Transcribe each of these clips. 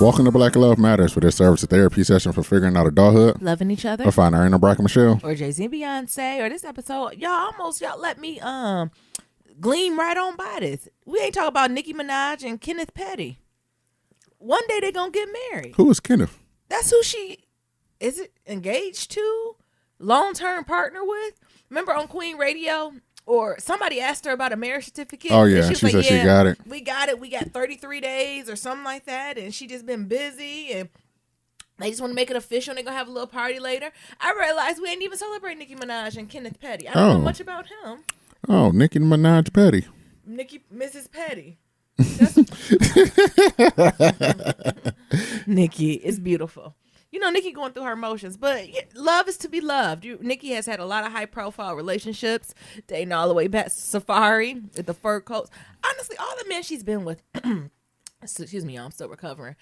Welcome to Black Love Matters, for this service a therapy session for figuring out adulthood, loving each other, or finding Ariana Bracken Michelle, or Jay-Z and Beyonce, or this episode. Y'all let me gleam right on by this. We ain't talking about Nicki Minaj and Kenneth Petty. One day they gonna get married. Who is Kenneth? That's who she is. It engaged to, long-term partner with. Remember on Queen Radio, or somebody asked her about a marriage certificate. Oh yeah, she said she got it. We got it. We got 33 days or something like that, and she just been busy, and they just want to make it official. And they're gonna have a little party later. I realized we ain't even celebrating Nicki Minaj and Kenneth Petty. I don't know much about him. Oh, Nicki Minaj Petty. Mrs. Petty. Nicki is beautiful. You know, Nicki going through her emotions, but love is to be loved. Nicki has had a lot of high-profile relationships, dating all the way back to Safari with the fur coats. Honestly, all the men she's been with, excuse me, I'm still recovering,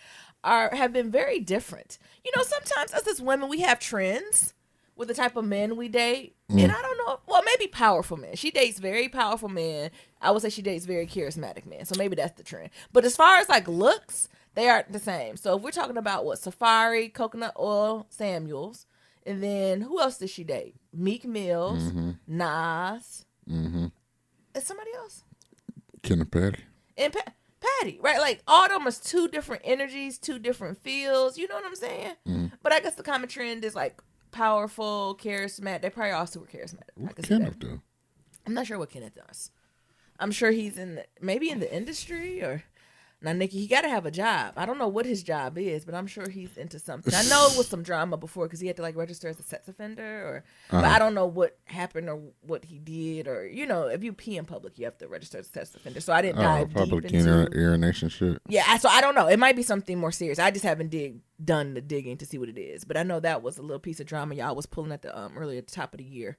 have been very different. You know, sometimes us as women, we have trends with the type of men we date. And I don't know, well, maybe powerful men. She dates very powerful men. I would say she dates very charismatic men. So maybe that's the trend. But as far as like looks, they aren't the same. So if we're talking about what, Safari, Coconut Oil, Samuels, and then who else did she date? Meek Mills, Nas, and somebody else? Kenneth Petty. And Patty, right? Like all of them is two different energies, two different feels. You know what I'm saying? But I guess the common trend is like powerful, charismatic. They probably all super charismatic. What Kenneth do? I'm not sure what Kenneth does. I'm sure he's maybe in the industry or. Now, Nicki, he got to have a job. I don't know what his job is, but I'm sure he's into something. I know it was some drama before because he had to like register as a sex offender, but I don't know what happened or what he did, or you know, if you pee in public, you have to register as a sex offender. So I didn't dive public deep into urination shit. Yeah, so I don't know. It might be something more serious. I just haven't done the digging to see what it is, but I know that was a little piece of drama y'all was pulling at the earlier at the top of the year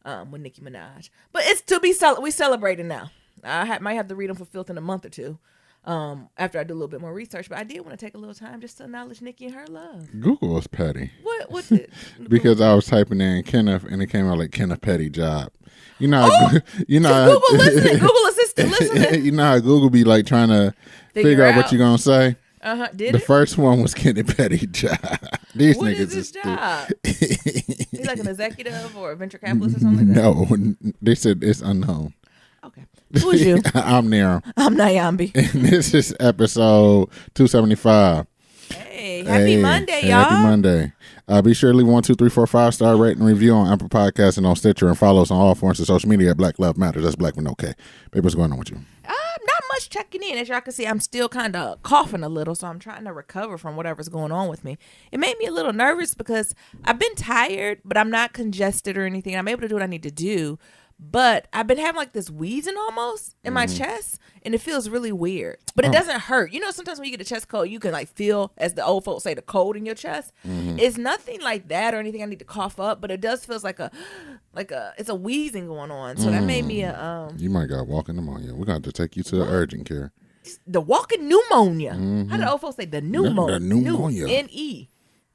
with Nicki Minaj. But it's to be we celebrating now. I might have to read them for filth in a month or two. After I do a little bit more research, but I did want to take a little time just to acknowledge Nicki and her love. Google was petty. What did? Because I was typing in Kenneth and it came out like Kenneth Petty job. You know, Google Assistant listening. You know how Google be like trying to figure out what you're gonna say. The first one was Kenneth Petty job. These what niggas is his job? He's like an executive or a venture capitalist or something like that. No, they said it's unknown. Okay. Who's you? I'm Nero. I'm Nyambi. And this is episode 275. Hey, happy Monday, y'all. Happy Monday. Be sure to leave 1, 2, 3, 4, 5-star rating and review on Apple Podcasts and on Stitcher, and follow us on all forms of social media at Black Love Matters. That's Black with no K. Baby, what's going on with you? Not much checking in. As y'all can see, I'm still kind of coughing a little, so I'm trying to recover from whatever's going on with me. It made me a little nervous because I've been tired, but I'm not congested or anything. I'm able to do what I need to do. But I've been having like this wheezing almost in my chest, and it feels really weird. But it doesn't hurt. You know, sometimes when you get a chest cold, you can like feel, as the old folks say, the cold in your chest. It's nothing like that or anything I need to cough up, but it does feels like it's a wheezing going on. So that made me You might got walking pneumonia. We're going to take you to urgent care. The walking pneumonia. How do old folks say the pneumonia? The pneumonia. N-E,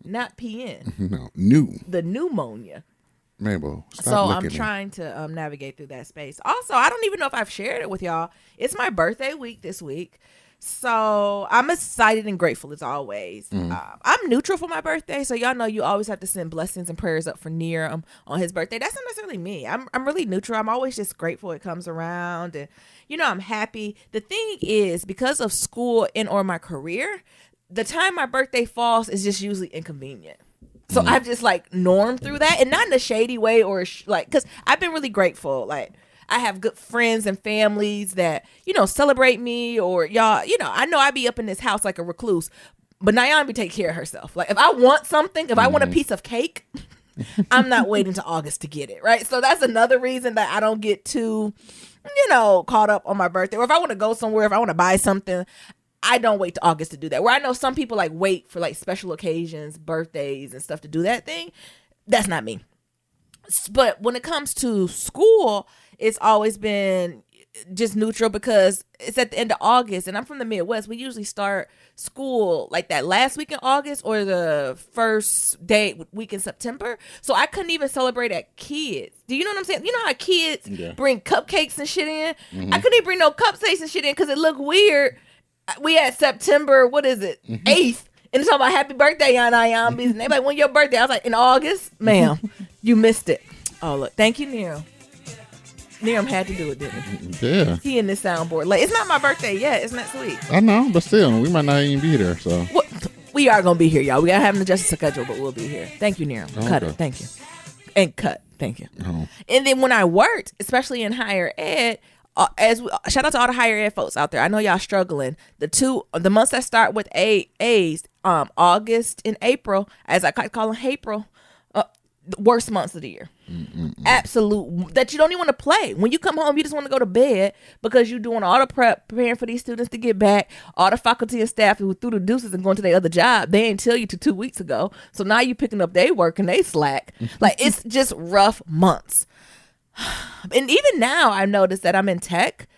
not P-N. No, The pneumonia. Mabel, stop so looking I'm trying to navigate through that space. Also, I don't even know if I've shared it with y'all. It's my birthday week this week. So I'm excited and grateful as always. I'm neutral for my birthday. So y'all know you always have to send blessings and prayers up for Near on his birthday. That's not necessarily me. I'm really neutral. I'm always just grateful it comes around. And, you know, I'm happy. The thing is, because of school and or my career, the time my birthday falls is just usually inconvenient. So I've just like normed through that, and not in a shady way or like, because I've been really grateful. Like I have good friends and families that, you know, celebrate me, or y'all, you know I be up in this house like a recluse, but Nyambi take care of herself. Like if I want something, if I want a piece of cake, I'm not waiting to August to get it. Right. So that's another reason that I don't get too, you know, caught up on my birthday. Or if I want to go somewhere, if I want to buy something, I don't wait to August to do that. Where I know some people like wait for like special occasions, birthdays and stuff to do that thing. That's not me. But when it comes to school, it's always been just neutral because it's at the end of August and I'm from the Midwest. We usually start school like that last week in August or the first week in September. So I couldn't even celebrate at kids. Do you know what I'm saying? You know how kids bring cupcakes and shit in? Mm-hmm. I couldn't even bring no cupcakes and shit in because it looked weird. We had September, 8th. And it's talking about happy birthday, Yana. And they like, when your birthday? I was like, in August? Ma'am, you missed it. Oh, look. Thank you, Neil. Neil had to do it, didn't he? Yeah. He in this soundboard. Like, it's not my birthday yet. It's next week. I know, but still, we might not even be there. So we are going to be here, y'all. We got to have an adjusted schedule, but we'll be here. Thank you, Neil. Cut it. Thank you. And cut. Thank you. Oh. And then when I worked, especially in higher ed, shout out to all the higher ed folks out there. I know y'all struggling. The months that start with A's, August and April, as I call them, April, the worst months of the year. Absolute, that you don't even want to play. When you come home, you just want to go to bed because you're doing all the prep, preparing for these students to get back. All the faculty and staff who threw the deuces and going to their other job, they ain't tell you to 2 weeks ago. So now you picking up their work and they slack. Like, it's just rough months. And even now, I've noticed that I'm in tech.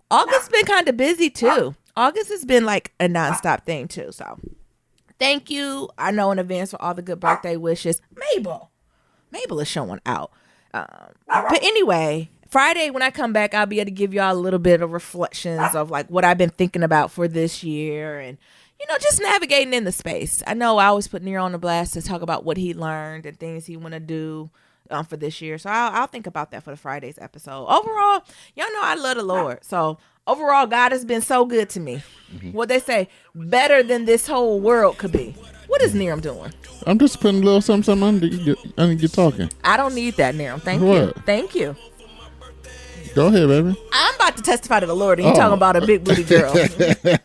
August's been kind of busy too. August has been like a nonstop thing too. So thank you. I know in advance for all the good birthday wishes. Mabel is showing out. But anyway, Friday when I come back, I'll be able to give y'all a little bit of reflections of like what I've been thinking about for this year and, you know, just navigating in the space. I know I always put Nero on the blast to talk about what he learned and things he want to do for this year. So I'll think about that for the Friday's episode. Overall, y'all know I love the Lord. So overall, God has been so good to me. What they say, better than this whole world could be. What is Niram doing? I'm just putting a little something under you talking. I don't need that, Niram. Thank you. Thank you. Go ahead, baby. I'm about to testify to the Lord, and you're talking about a big booty girl.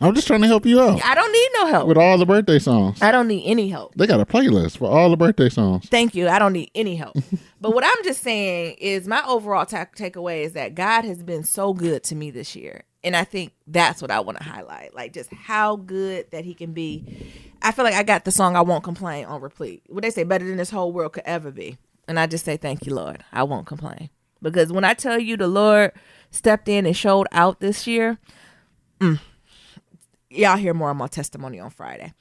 I'm just trying to help you out. I don't need no help. With all the birthday songs. I don't need any help. They got a playlist for all the birthday songs. Thank you. I don't need any help. But what I'm just saying is my overall takeaway is that God has been so good to me this year. And I think that's what I want to highlight. Like, just how good that he can be. I feel like I got the song I Won't Complain on repeat. What they say, better than this whole world could ever be. And I just say, thank you, Lord. I won't complain. Because when I tell you the Lord stepped in and showed out this year, y'all hear more of my testimony on Friday.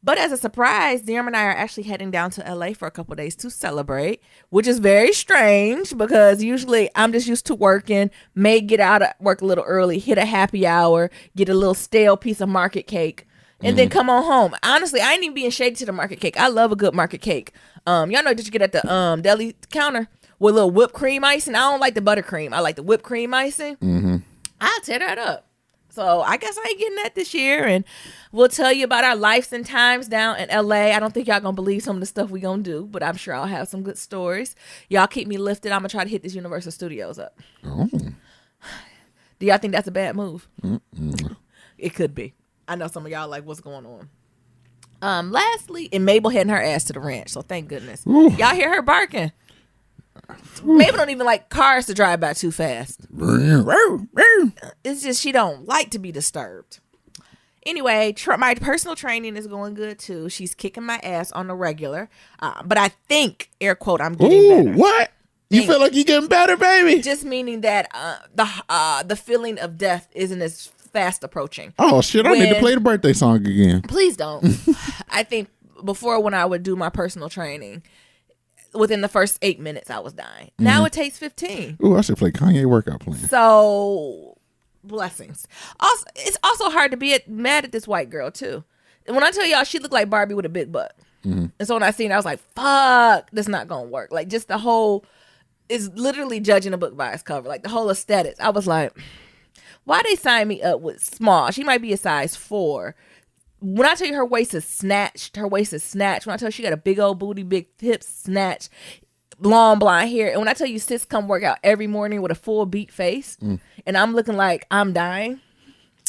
But as a surprise, Diram and I are actually heading down to LA for a couple of days to celebrate, which is very strange because usually I'm just used to working, may get out of work a little early, hit a happy hour, get a little stale piece of market cake, and then come on home. Honestly, I ain't even being shady to the market cake. I love a good market cake. Y'all know that you get at the deli counter with a little whipped cream icing. I don't like the buttercream. I like the whipped cream icing. I'll tear that up. So I guess I ain't getting that this year. And we'll tell you about our lives and times down in LA. I don't think y'all gonna believe some of the stuff we gonna do, but I'm sure I'll have some good stories. Y'all keep me lifted. I'm gonna try to hit this Universal Studios up. Oh. Do y'all think that's a bad move? It could be. I know some of y'all like, what's going on? Lastly, and Mabel heading her ass to the ranch. So thank goodness. Ooh. Y'all hear her barking. Mabel don't even like cars to drive by too fast. It's just she don't like to be disturbed. Anyway, my personal training is going good too. She's kicking my ass on the regular. But I think, air quote, I'm getting better. What? You feel like you're getting better, baby? Just meaning that the feeling of death isn't as fast approaching. Oh shit! I need to play the birthday song again. Please don't. I think before when I would do my personal training, within the first 8 minutes I was dying. Now it takes 15. Ooh, I should play Kanye workout plan. So blessings. Also, it's also hard to be mad at this white girl too. And when I tell y'all, she looked like Barbie with a big butt. And so when I seen her, I was like, fuck, this not gonna work. Like, just the whole is literally judging a book by its cover. Like, the whole aesthetics. I was like, why they sign me up with small? She might be a size 4. When I tell you her waist is snatched. When I tell you she got a big old booty, big hips, snatched, long blonde hair. And when I tell you sis come work out every morning with a full beat face, and I'm looking like I'm dying.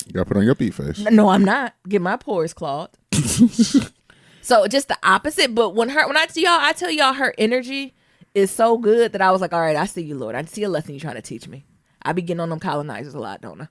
You gotta put on your beat face. No, I'm not. Get my pores clogged. So just the opposite. But when I tell y'all her energy is so good that I was like, all right, I see you, Lord. I see a lesson you're trying to teach me. I be getting on them colonizers a lot, don't I?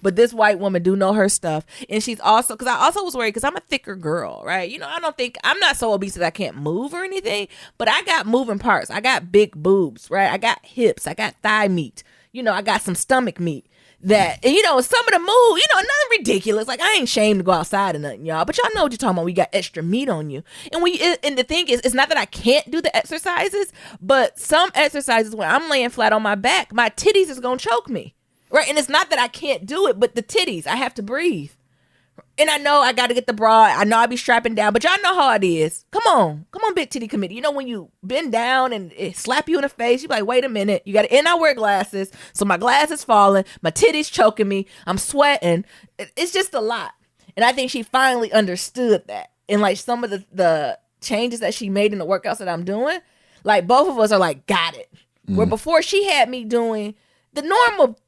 But this white woman do know her stuff. And she's also, because I also was worried because I'm a thicker girl, right? You know, I'm not so obese that I can't move or anything, but I got moving parts. I got big boobs, right? I got hips. I got thigh meat. I got some stomach meat. That, and some of the move, nothing ridiculous. Like, I ain't ashamed to go outside or nothing, y'all. But y'all know what you're talking about. We got extra meat on you. And and the thing is, it's not that I can't do the exercises, but some exercises when I'm laying flat on my back, my titties is going to choke me. Right? And it's not that I can't do it, but the titties, I have to breathe. And I know I got to get the bra. I know I be strapping down, but y'all know how it is. Come on, big titty committee. When you bend down and it slap you in the face, you be like, wait a minute. You got to, and I wear glasses. So my glasses falling, my titties choking me. I'm sweating. It's just a lot. And I think she finally understood that. And like some of the changes that she made in the workouts that I'm doing, like both of us are like, got it. Where before she had me doing the normal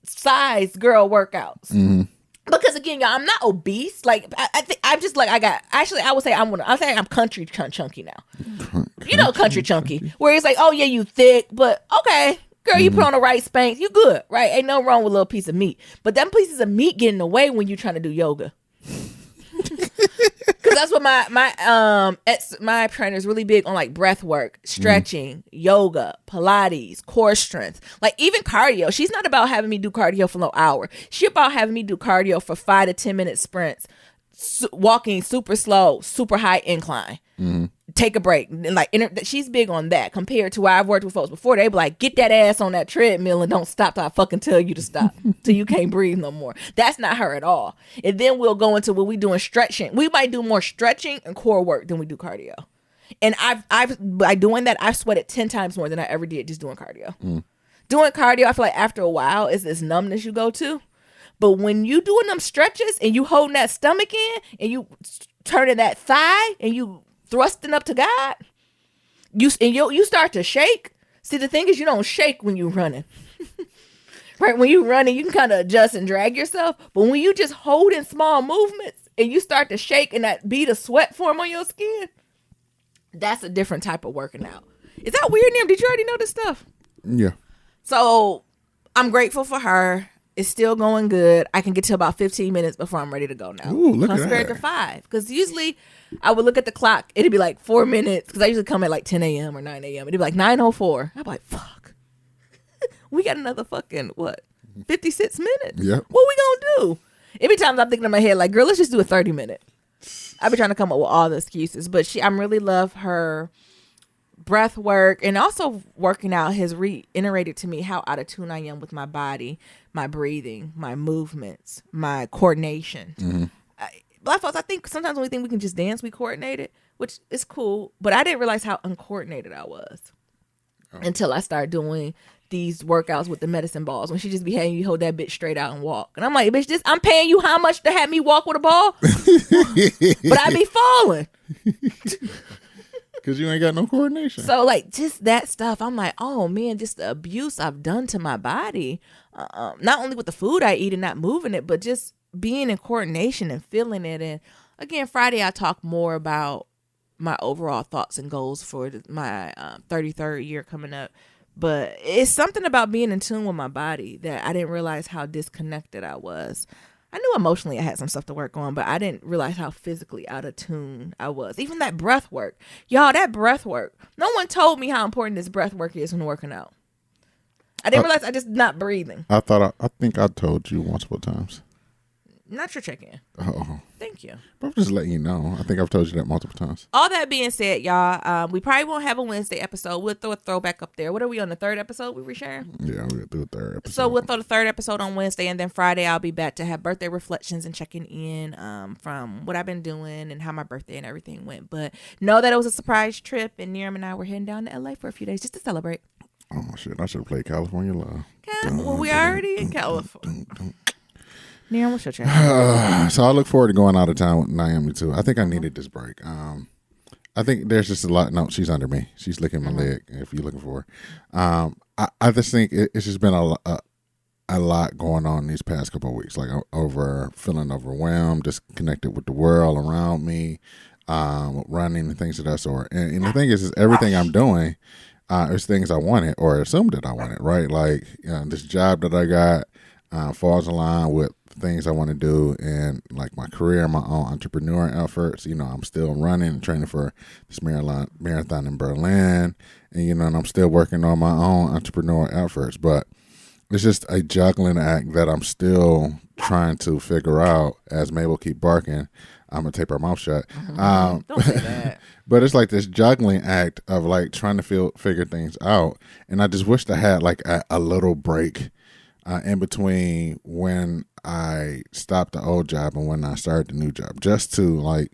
size girl workouts. Because again, y'all, I'm not obese. Like I think I'm just like I would say I'm country chunky now. Country chunky. Where it's like, oh yeah, you thick, but okay, girl, you put on the right Spanx, you good, right? Ain't no wrong with a little piece of meat. But them pieces of meat get in the way when you're trying to do yoga. Because that's what my trainer is really big on, like breath work, stretching, yoga, Pilates, core strength, like even cardio. She's not about having me do cardio for no hour. She about having me do cardio for 5 to 10 minute sprints, walking super slow, super high incline. Take a break, and like she's big on that. Compared to where I've worked with folks before, they be like, get that ass on that treadmill and don't stop till I fucking tell you to stop, till you can't breathe no more. That's not her at all. And then we'll go into what we doing stretching. We might do more stretching and core work than we do cardio. And by doing that, I've sweated 10 times more than I ever did just doing cardio. Doing cardio, I feel like after a while, is this numbness you go to. But when you doing them stretches and you holding that stomach in and you turning that thigh and you thrusting up to God, you start to shake. See, the thing is, you don't shake when you're running. Right? When you're running, you can kind of adjust and drag yourself. But when you just hold in small movements and you start to shake and that bead of sweat form on your skin, that's a different type of working out. Is that weird, Nim? Did you already know this stuff? Yeah. So I'm grateful for her. It's still going good. I can get to about 15 minutes before I'm ready to go now. Ooh, look at compared that. to 5. Because usually I would look at the clock. It'd be like 4 minutes. Because I usually come at like 10 a.m. or 9 a.m. It'd be like 9:04. I'd be like, fuck. We got another fucking, 56 minutes? Yep. What we gonna do? Every time I'm thinking in my head, like, girl, let's just do a 30-minute. I've been trying to come up with all the excuses. But I really love her breath work, and also working out has reiterated to me how out of tune I am with my body, my breathing, my movements, my coordination. Black folks, I think sometimes when we think we can just dance, we coordinate it, which is cool, but I didn't realize how uncoordinated I was until I started doing these workouts with the medicine balls, when she just be having you hold that bitch straight out and walk. And I'm like, bitch, I'm paying you how much to have me walk with a ball? But I be falling. Because you ain't got no coordination. So, like, just that stuff, I'm like, oh, man, just the abuse I've done to my body. Not only with the food I eat and not moving it, but just being in coordination and feeling it. And, again, Friday I talk more about my overall thoughts and goals for my 33rd year coming up. But it's something about being in tune with my body that I didn't realize how disconnected I was. I knew emotionally I had some stuff to work on, but I didn't realize how physically out of tune I was. Even that breath work. Y'all, that breath work. No one told me how important this breath work is when working out. I didn't realize I just not breathing. I think I told you multiple times. Not your check-in. Oh. Thank you. But I'm just letting you know. I think I've told you that multiple times. All that being said, y'all, we probably won't have a Wednesday episode. We'll throw a throwback up there. What are we on, the 3rd episode we resharing? Yeah, we'll do a 3rd episode. So we'll throw the 3rd episode on Wednesday, and then Friday I'll be back to have birthday reflections and checking in from what I've been doing and how my birthday and everything went. But know that it was a surprise trip, and Niram and I were heading down to LA for a few days just to celebrate. Oh, shit. I should have played California Love. Well, we already in California. Niram, what's your check? So I look forward to going out of town with Naomi, too. I think I needed this break. I think there's just a lot. No, she's under me. She's licking my leg, if you're looking for her. I just think it's just been a lot going on these past couple of weeks. Like, feeling overwhelmed, disconnected with the world around me, running and things of that sort. And the thing is everything I'm doing is things I wanted or assumed that I wanted, right? Like, this job that I got falls in line with things I want to do, and like my career, my own entrepreneur efforts. I'm still running and training for this marathon in Berlin, and and I'm still working on my own entrepreneur efforts. But it's just a juggling act that I'm still trying to figure out. As Mabel keep barking, I'm gonna tape her mouth shut. Don't say that. But it's like this juggling act of like trying to figure things out, and I just wished I had like a little break in between when I stopped the old job and when I started the new job, just to like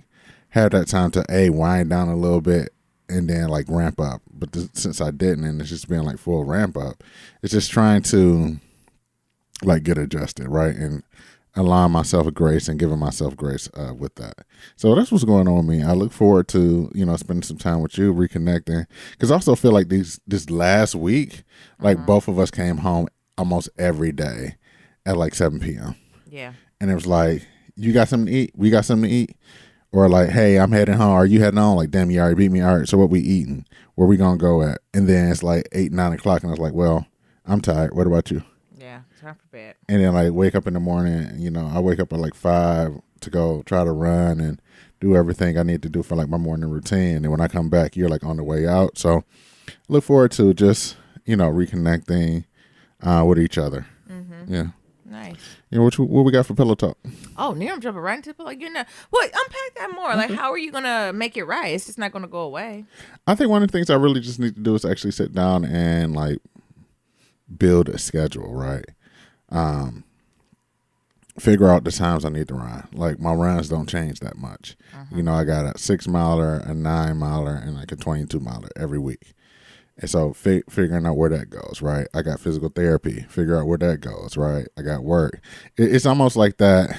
have that time to wind down a little bit and then like ramp up. But since I didn't, and it's just been like full ramp up, it's just trying to like get adjusted, right, and allowing myself a grace and giving myself grace with that. So that's what's going on with me. I look forward to spending some time with you, reconnecting, because I also feel like this last week, like both of us came home almost every day at like 7 p.m. Yeah. And it was like, you got something to eat? We got something to eat? Or like, hey, I'm heading home. Are you heading home? Like, damn, you already beat me. All right, so what we eating? Where we gonna go at? And then it's like 8, 9 o'clock, and I was like, well, I'm tired. What about you? Yeah, time for bed. And then like wake up in the morning, I wake up at like 5 to go try to run and do everything I need to do for like my morning routine. And when I come back, you're like on the way out. So I look forward to just, reconnecting with each other. Mm-hmm. Yeah. Nice. What we got for pillow talk? Oh, I'm jumping right into like what? Unpack that more. Like, how are you gonna make it right? It's just not gonna go away. I think one of the things I really just need to do is actually sit down and like build a schedule, right? Figure out the times I need to run. Like my runs don't change that much. I got a 6 miler, a 9 miler, and like a 22 miler every week. And so figuring out where that goes, right? I got physical therapy. Figure out where that goes, right? I got work. It's almost like that.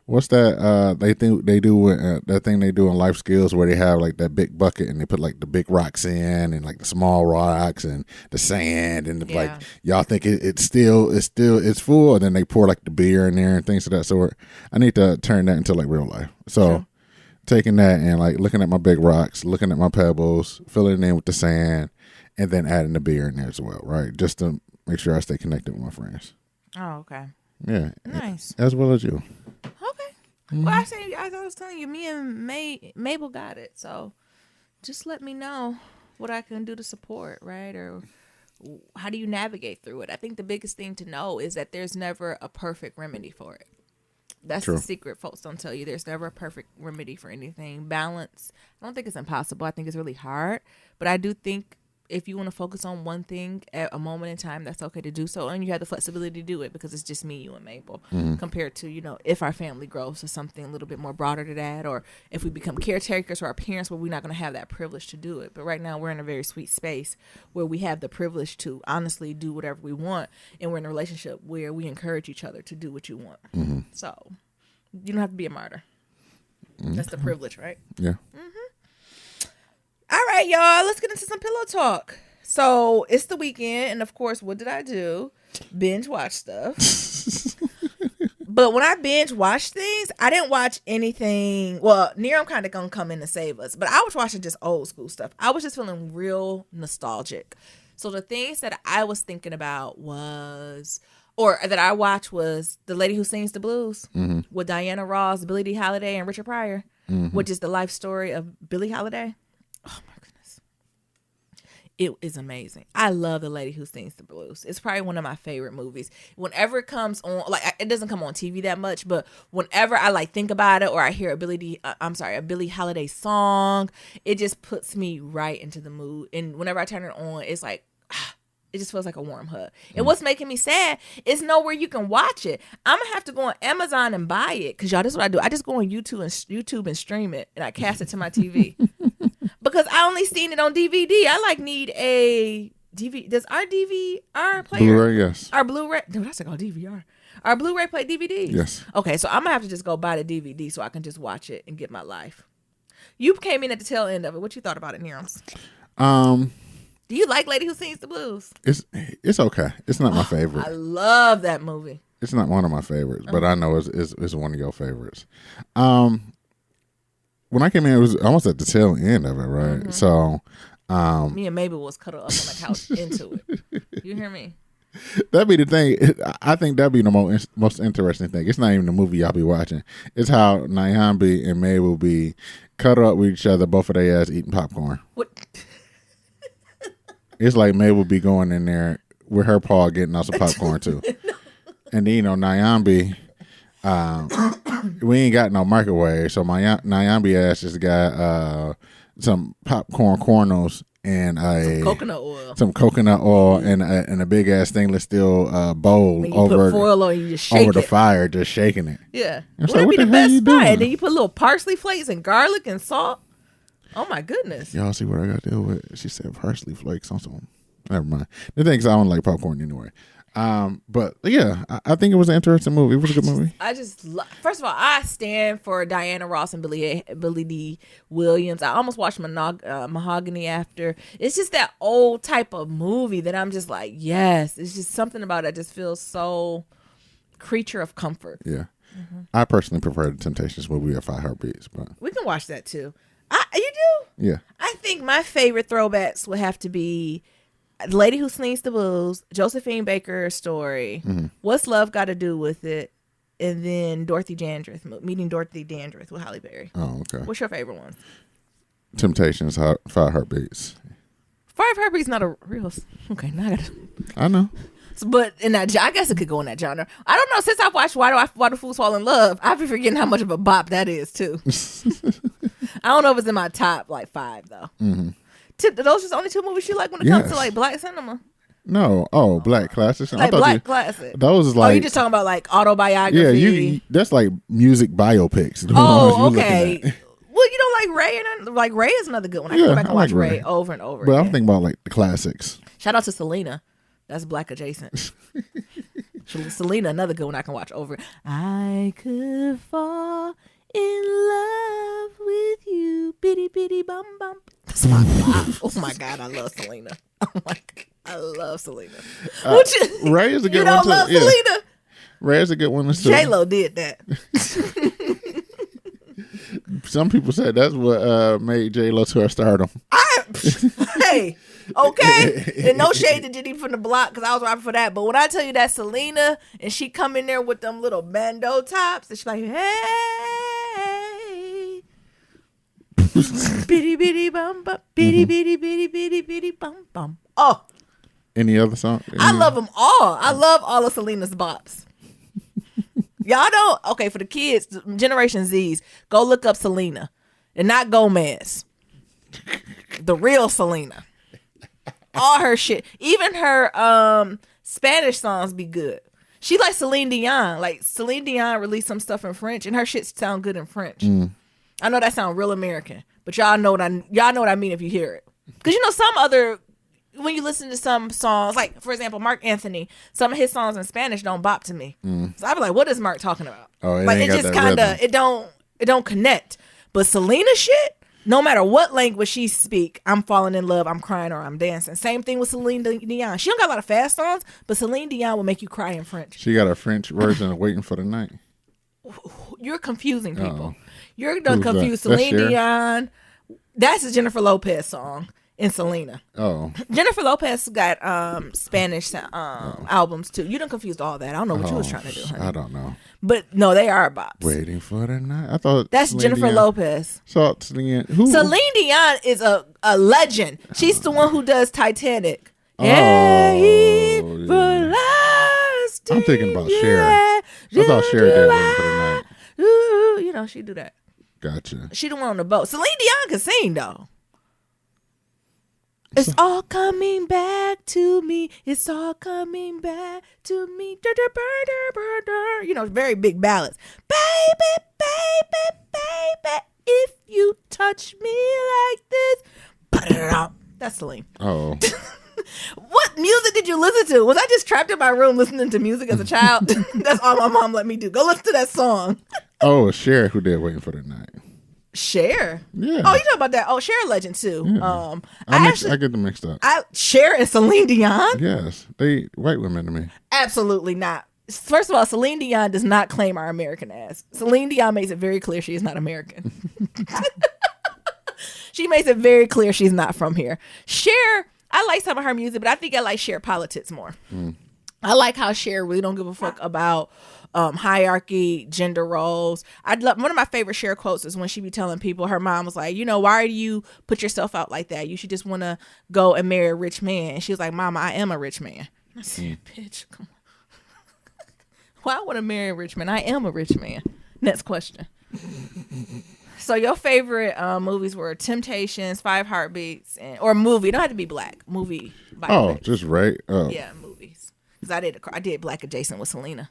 What's that? They do that thing they do in life skills where they have like that big bucket and they put like the big rocks in and like the small rocks and the sand and like y'all think it's full, and then they pour like the beer in there and things of that sort. I need to turn that into like real life. So taking that and like looking at my big rocks, looking at my pebbles, filling it in with the sand, and then adding the beer in there as well, right? Just to make sure I stay connected with my friends. Oh, okay. Yeah. Nice. As well as you. Okay. Well, as I was telling you, me and Mabel got it. So just let me know what I can do to support, right? Or how do you navigate through it? I think the biggest thing to know is that there's never a perfect remedy for it. That's the secret folks don't tell you. There's never a perfect remedy for anything. Balance, I don't think it's impossible. I think it's really hard. But I do think if you want to focus on one thing at a moment in time, that's okay to do so. And you have the flexibility to do it because it's just me, you, and Mabel. Compared to, if our family grows to something a little bit more broader to that, or if we become caretakers or our parents, where we're not going to have that privilege to do it. But right now we're in a very sweet space where we have the privilege to honestly do whatever we want. And we're in a relationship where we encourage each other to do what you want. So you don't have to be a martyr. That's the privilege, right? Yeah. All right, y'all. Let's get into some pillow talk. So it's the weekend, and of course, what did I do? Binge watch stuff. But when I binge watch things, I didn't watch anything. Well, Neram kind of gonna come in and save us, but I was watching just old school stuff. I was just feeling real nostalgic. So the things that I was thinking about that I watched was The Lady Who Sings the Blues with Diana Ross, Billie D. Holiday, and Richard Pryor, which is the life story of Billie Holiday. Oh my goodness. It is amazing. I love The Lady Who Sings the Blues. It's probably one of my favorite movies. Whenever it comes on, like it doesn't come on TV that much, but whenever I like think about it or I hear a Billie Holiday song, it just puts me right into the mood. And whenever I turn it on, it's like it just feels like a warm hug. And what's making me sad is nowhere you can watch it. I'm going to have to go on Amazon and buy it. Because, y'all, this is what I do. I just go on YouTube and stream it. And I cast it to my TV. Because I only seen it on DVD. I, need a DVD. Does our DVR player? Blu-ray, yes. Our Blu-ray. No, that's called DVR. Our Blu-ray play DVDs? Yes. Okay, so I'm going to have to just go buy the DVD so I can just watch it and get my life. You came in at the tail end of it. What you thought about it, Nirams? Do you like Lady Who Sings the Blues? It's okay. It's not my favorite. I love that movie. It's not one of my favorites, but I know it's one of your favorites. When I came in, it was almost at the tail end of it, right? So, me and Mabel was cuddled up on the couch into it. You hear me? That'd be the thing. I think that'd be the most interesting thing. It's not even the movie y'all be watching. It's how Nyambi and Mabel be cuddled up with each other, both of their ass eating popcorn. What? It's like Mabel be going in there with her paw getting us some popcorn too. And then Nyambi, we ain't got no microwave, so my Nyambi asked this guy some popcorn corners and some coconut oil and a big ass stainless steel bowl When you over put foil on, you just shake over the it. fire, just shaking it. Yeah, It's would like, it be what the the hell you best part? doing? And then you put little parsley flakes and garlic and salt. Oh my goodness! Y'all see what I got to deal with? She said parsley flakes on some. Never mind. The thing is, I don't like popcorn anyway. But yeah, I think it was an interesting movie. It was a good movie. I just first of all, I stand for Diana Ross and Billy D. Williams. I almost watched Mahogany after. It's just that old type of movie that I'm just like, yes. It's just something about it that just feels so creature of comfort. Yeah. I personally prefer the Temptations movie at 5 Heartbeats, but We can watch that too. You do? yeah. I think my favorite throwbacks would have to be The Lady Who Slings the Blues, Josephine Baker's story, What's Love Got to Do with It, and then Meeting Dorothy Dandridge with Halle Berry. Oh, okay. What's your favorite one? Temptations, 5 Heartbeats. 5 Heartbeats not a real. Okay, now I gotta. I know. But in that, I guess it could go in that genre. I don't know. Since I've watched Why Do Fools Fall in Love, I've been forgetting how much of a bop that is too. I don't know if it's in my top 5 though. Mm-hmm. Those are the only 2 movies you like when it comes to black cinema. No, black classics. Like black classics. Those is like. You just talking about like autobiography? Yeah, that's like music biopics. The ones Oh, you okay. looking at. Well, you don't like Ray, and like Ray is another good one. I can go back and watch like Ray over and over. But again. I'm thinking about like the classics. Shout out to Selena. That's black adjacent. Selena, another good one I can watch over. I could fall in love with you, bitty bitty bum bum. That's my vibe. Oh my god, I love Selena. Oh my god, I love Selena. Ray is a good you one don't too. love Selena? Ray is a good one too. J-Lo did that. Some people said that's what made J-Lo to her stardom. Hey, okay. And no shade to Jenny from the block because I was rapping for that. But when I tell you that Selena and she come in there with them little bandeau tops and she's like, hey, bitty bitty bum bum, bitty bitty bitty bitty bitty bum bum. Oh, any other song? I love them all. I love all of Selena's bops. Y'all don't. Okay, for the kids, Generation Z's, go look up Selena and not Gomez. The real Selena. All her shit. Even her Spanish songs be good. She like Celine Dion. Like Celine Dion released some stuff in French and her shit sound good in French. I know that sound real American, but y'all know what I mean if you hear it. Because some other, when you listen to some songs, like for example, Mark Anthony, some of his songs in Spanish don't bop to me. So I be like, what is Mark talking about? Oh, like it just kind of it don't connect. But Selena shit, no matter what language she speak, I'm falling in love, I'm crying, or I'm dancing. Same thing with Celine Dion. She don't got a lot of fast songs, but Celine Dion will make you cry in French. She got a French version of Waiting for the Night. You're confusing people. Uh-oh. You're done confused. Celine Dion. That's a Jennifer Lopez song in Selena. Oh. Jennifer Lopez got Spanish albums too. You done confused all that. I don't know what you was trying to do, honey. I don't know. But no, they are bops. Waiting for the Night. I thought that's Celine Jennifer Dion. Lopez. So Celine, who? Celine Dion is a legend. She's the one who does Titanic. Oh, I'm thinking about Cher. I thought Cher did Waiting for the Night. Ooh, she do that. Gotcha. She the one on the boat. Celine Dion can sing though. It's all coming back to me. It's all coming back to me. Very big ballads. Baby, baby, baby, if you touch me like this. That's Celine. Oh. What music did you listen to? Was I just trapped in my room listening to music as a child? That's all my mom let me do. Go listen to that song. Oh, Cher who did Waiting for the Night. Cher. Yeah. Oh, you talking about that? Oh, Cher legend too. Yeah. I get them mixed up. Cher and Celine Dion? Yes, they white women to me. Absolutely not. First of all, Celine Dion does not claim our American ass. Celine Dion makes it very clear she is not American. She makes it very clear she's not from here. Cher, I like some of her music, but I think I like Cher politics more. I like how Cher really don't give a fuck about hierarchy, gender roles. One of my favorite Cher quotes is when she be telling people, her mom was like, why do you put yourself out like that? You should just want to go and marry a rich man. And she was like, Mama, I am a rich man. I said, bitch, come on. Why would I marry a rich man? I am a rich man. Next question. So your favorite movies were Temptations, Five Heartbeats, or movie. It don't have to be black. Movie. Oh, just right. Oh. Yeah, movies. Because I did Black Adjacent with Selena.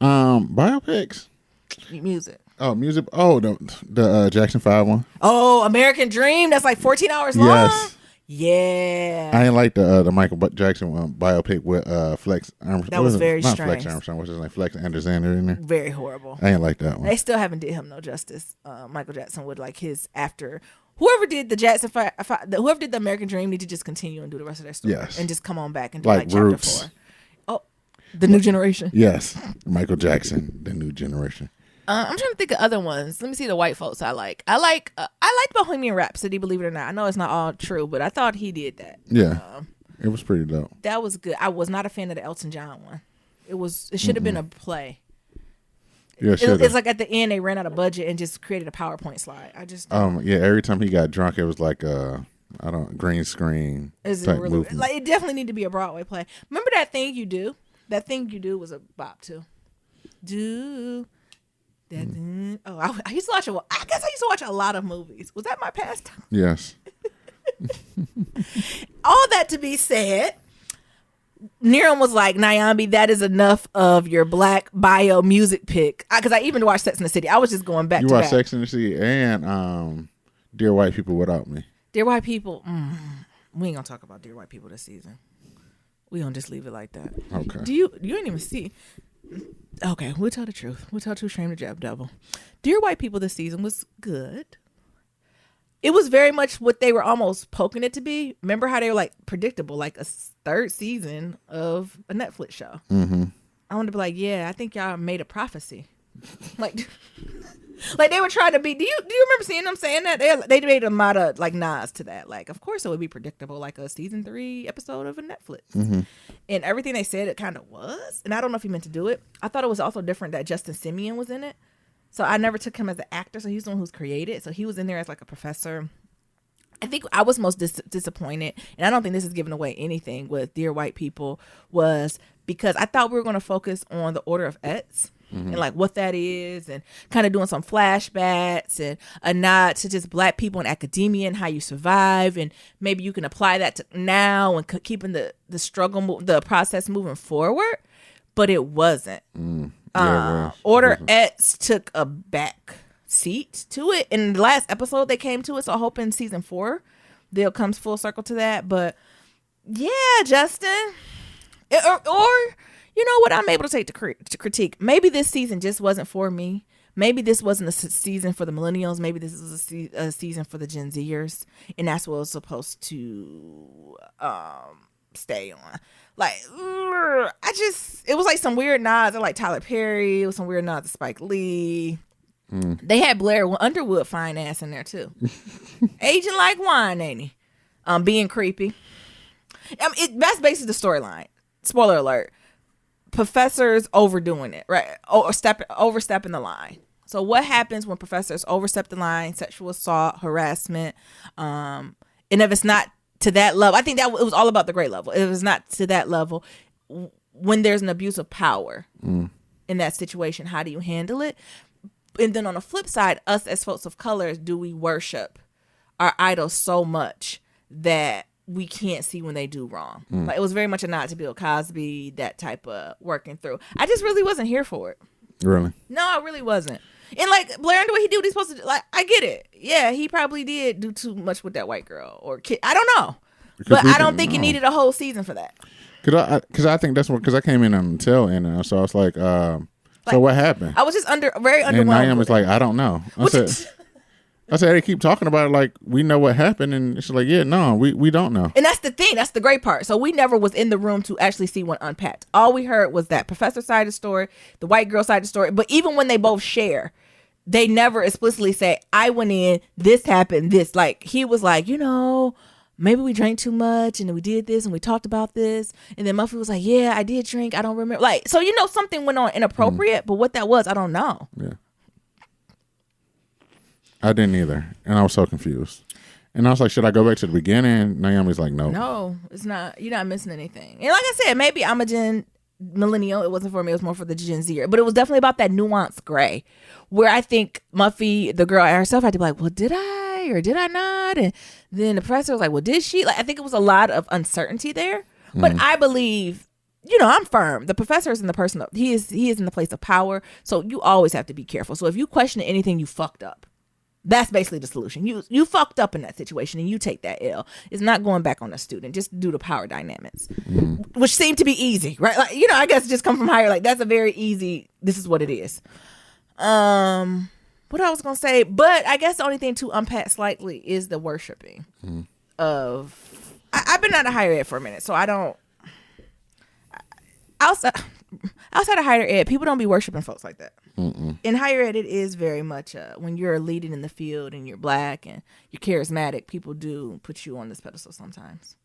Biopics. Music. Oh, music. Oh, the Jackson 5 one. Oh, American Dream. That's like 14 hours long. Yes. Yeah. I didn't like the Michael Jackson biopic with Flex Armstrong. That was very not strange. Flex Armstrong. What's his name? Flex Anderson in there. Very horrible. I didn't like that one. They still haven't did him no justice. Michael Jackson would like his after. Whoever did the Jackson whoever did the American Dream need to just continue and do the rest of their story. Yes. And just come on back and do Like like chapter Roots. 4. Oh, the new generation. Yes, Michael Jackson, the new generation. I'm trying to think of other ones. Let me see the white folks I like. I like Bohemian Rhapsody, believe it or not. I know it's not all true, but I thought he did that. Yeah, it was pretty dope. That was good. I was not a fan of the Elton John one. It should have been a play. Yeah, It's like at the end they ran out of budget and just created a PowerPoint slide. I just yeah. Every time he got drunk, it was like green screen type really, movement. like it definitely need to be a Broadway play. Remember That Thing You Do? That Thing You Do was a bop too. Do that thing. Oh, I used to watch I guess I used to watch a lot of movies. Was that my pastime? Yes. All that to be said, Niram was like, Nyambi, that is enough of your black bio music pick. Because I even watched Sex in the City. I was just going back You to watch back. Sex and the City and Dear White People Without Me. Dear White People. We ain't gonna talk about Dear White People this season. We gonna just leave it like that. Okay. You ain't even see. Okay, we'll tell the truth. We'll tell truth, shame the jab devil. Dear White People this season was good. It was very much what they were almost poking it to be. Remember how they were like predictable, like a third season of a Netflix show. Mm-hmm. I wanted to be like, yeah, I think y'all made a prophecy. Like they were trying to be. Do you remember seeing them saying that? They made a lot of like nods to that. Like, of course it would be predictable, like a season 3 episode of a Netflix. Mm-hmm. And everything they said, it kind of was. And I don't know if he meant to do it. I thought it was also different that Justin Simeon was in it. So I never took him as an actor. So he's the one who's created. So he was in there as like a professor. I think I was most disappointed, and I don't think this is giving away anything with Dear White People, was because I thought we were going to focus on the Order of Ets. And like what that is, and kind of doing some flashbacks and a nod to just black people in academia and how you survive, and maybe you can apply that to now and keeping the struggle, the process moving forward. But it wasn't. Order Ets took a back seat to it. In the last episode they came to it, so I hope in season 4 they'll come full circle to that. But yeah, Justin, or you know what, I'm able to take to critique. Maybe this season just wasn't for me. Maybe this wasn't a season for the millennials. Maybe this was a season for the Gen Zers, and that's what it was supposed to stay on. Like, it was like some weird nods. I like Tyler Perry. It was some weird nods to Spike Lee. They had Blair Underwood fine ass in there too. Aging like wine, ain't he? Being creepy. That's basically the storyline. Spoiler alert. Professors overdoing it, right? Overstepping the line. So what happens when professors overstep the line, sexual assault, harassment, and if it's not to that level, I think that it was all about the grade level. If it's not to that level, when there's an abuse of power in that situation, how do you handle it? And then on the flip side, us as folks of color, do we worship our idols so much that we can't see when they do wrong? Like, it was very much a nod to Bill Cosby, that type of working through. I just really wasn't here for it. Really? No, I really wasn't. And like Blair Underwood, he did what he's supposed to do. Like, I get it. Yeah, he probably did do too much with that white girl or kid. I don't know, but I don't think he needed a whole season for that. Because I think that's what. Because I came in on the tail end, so I was like, so what happened? I was just very underwhelmed. And Naomi was like, I don't know. I said, they keep talking about it like we know what happened, and it's like, yeah, no, we don't know. And that's the thing. That's the great part. So we never was in the room to actually see one unpacked. All we heard was that professor side of the story, the white girl side of the story. But even when they both share, they never explicitly say, I went in, this happened, this. Like, he was like, maybe we drank too much, and then we did this, and we talked about this. And then Muffy was like, yeah, I did drink. I don't remember. Like, so, something went on inappropriate, but what that was, I don't know. Yeah. I didn't either, and I was so confused. And I was like, should I go back to the beginning? Naomi's like, no. No, it's not. You're not missing anything. And like I said, maybe I'm a Gen millennial. It wasn't for me. It was more for the Gen Zer. But it was definitely about that nuanced gray, where I think Muffy, the girl herself, had to be like, well, did I or did I not? And then the professor was like, well, did she? Like, I think it was a lot of uncertainty there. But I believe, I'm firm. The professor is in the person. He is in the place of power. So you always have to be careful. So if you question anything, you fucked up. That's basically the solution. You fucked up in that situation and you take that L. It's not going back on the student, just due to power dynamics, which seem to be easy, right? Like, I guess just come from higher. Like, that's a very easy, this is what it is. What I was going to say, but I guess the only thing to unpack slightly is the worshiping of, I've been out of higher ed for a minute, so I don't, outside of higher ed, people don't be worshiping folks like that. In higher ed, it is very much when you're leading in the field and you're black and you're charismatic, people do put you on this pedestal sometimes.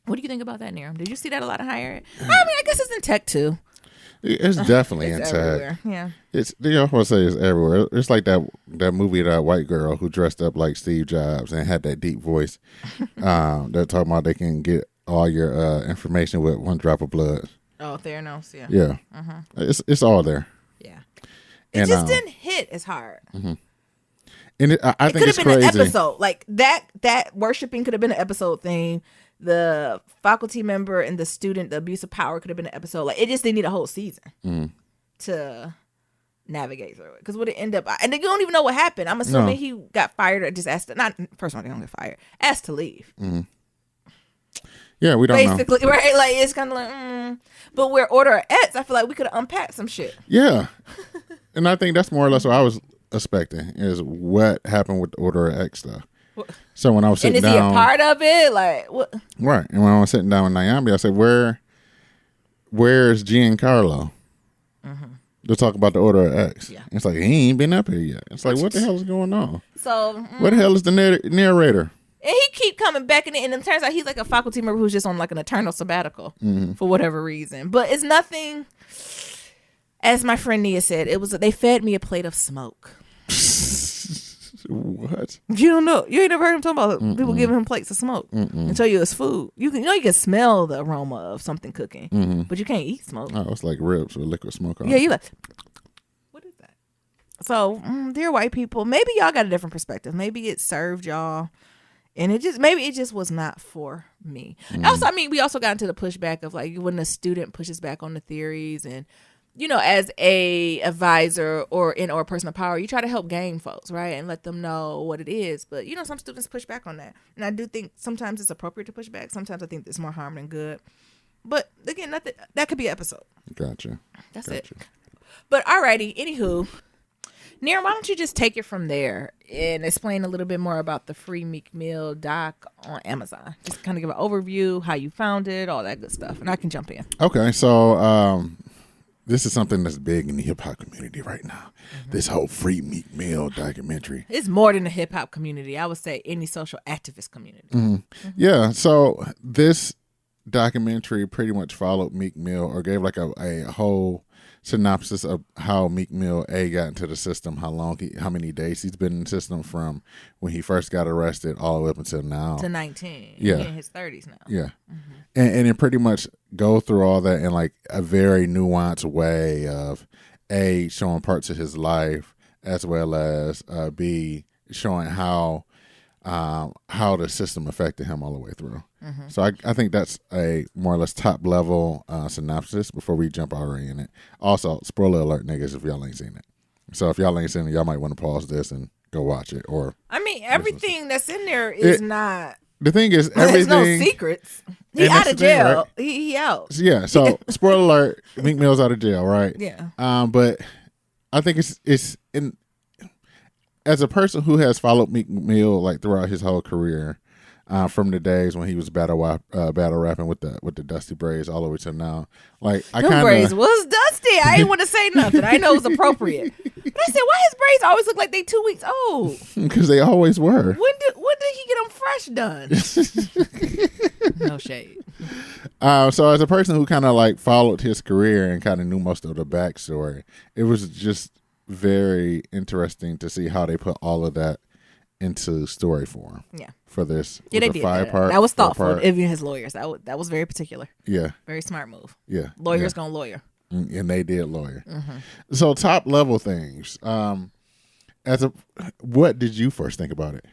What do you think about that, Niram? Did you see that a lot in higher ed? I mean, I guess it's in tech too. It's definitely It's in everywhere. tech. Yeah. It's I want to say it's everywhere. It's like that movie, that white girl who dressed up like Steve Jobs and had that deep voice. They're talking about they can get all your information with one drop of blood. Oh, Theranos, yeah. Yeah. It's all there. Yeah. It just didn't hit as hard. And I think Could it's have been crazy. an episode. Like that worshiping could have been an episode theme. The faculty member and the student, the abuse of power could have been an episode. Like, it just didn't need a whole season to navigate through it. Because would it end up, and you don't even know what happened. I'm assuming he got fired or just asked to, not, first of all, they don't get fired, asked to leave. Yeah, we don't Basically, know. right? Like, it's kind of like, but where Order of X, I feel like we could have unpacked some shit. Yeah. And I think that's more or less what I was expecting, is what happened with the Order of X stuff. So when I was sitting And is down, he a part of it? Like, what? right? And when I was sitting down with Naomi, I said, "Where's Giancarlo to talk about the Order of X?" Yeah. It's like he ain't been up here yet. It's like, what the hell is going on? So, What the hell is the narrator? and he keep coming back in it, and it turns out he's like a faculty member who's just on like an eternal sabbatical for whatever reason. But it's nothing. As my friend Nia said, they fed me a plate of smoke. What? You don't know. You ain't never heard him talking about people giving him plates of smoke and tell you it's food. You can smell the aroma of something cooking, but you can't eat smoke. Oh, it's like ribs with liquid smoke on. Yeah, you like, what is that? So, dear white people, maybe y'all got a different perspective. Maybe it served y'all, and maybe it just was not for me. Also, I mean, we also got into the pushback of like when a student pushes back on the theories, and as a advisor or a person of power, you try to help game folks, right, and let them know what it is. But some students push back on that, and I do think sometimes it's appropriate to push back. Sometimes I think there's more harm than good. But again, that could be an episode. Gotcha. That's it. But alrighty, anywho, Niram, why don't you just take it from there and explain a little bit more about the free Meek Mill doc on Amazon? Just kind of give an overview, how you found it, all that good stuff, and I can jump in. Okay, so this is something that's big in the hip hop community right now. This whole free Meek Mill documentary. It's more than the hip hop community. I would say any social activist community. Yeah, so this documentary pretty much followed Meek Mill, or gave like a whole synopsis of how Meek Mill got into the system, how many days he's been in the system from when he first got arrested all the way up until now. To 19. Yeah. He's in his 30s now. Yeah. And it pretty much go through all that in like a very nuanced way of A, showing parts of his life, as well as B, showing how the system affected him all the way through. So I think that's a more or less top level synopsis before we jump already in it. Also, spoiler alert, niggas, if y'all ain't seen it. So if y'all ain't seen it, y'all might want to pause this and go watch it. Or I mean, everything that's in there is not. The thing is, There's no everything. secrets. He And out that's of the thing, jail. right? He out. Yeah. So spoiler alert, Meek Mill's out of jail, right? Yeah. But I think it's in, as a person who has followed Meek Mill like throughout his whole career, from the days when he was battle rapping with the dusty braids all the way to now. Like I Them kind braids of was dusty. I didn't want to say nothing. I know it was appropriate. But I said, why his braids always look like they 2 weeks old? because they always were. When did he get them fresh done? No shade. So as a person who kind of like followed his career and kind of knew most of the backstory, it was just very interesting to see how they put all of that into story form. Yeah. For this. Yeah, they the did five that. part. That was thoughtful. Part. Even his lawyers. That was very particular. Yeah. Very smart move. Yeah. Lawyers gonna lawyer. And they did lawyer. So top level things. What did you first think about it?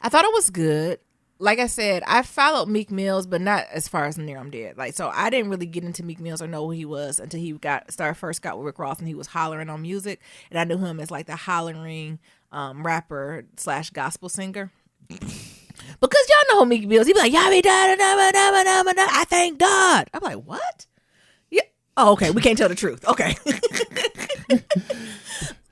I thought it was good. Like I said, I followed Meek Mills, but not as far as Nerum did. Like, so I didn't really get into Meek Mills or know who he was until he first got with Rick Ross and he was hollering on music, and I knew him as like the hollering rapper / gospel singer. Because y'all know Meek Mills, he be like, "Yabba da da da da da, I thank God." I'm like, what? Yeah. Oh, okay. We can't tell the truth. Okay.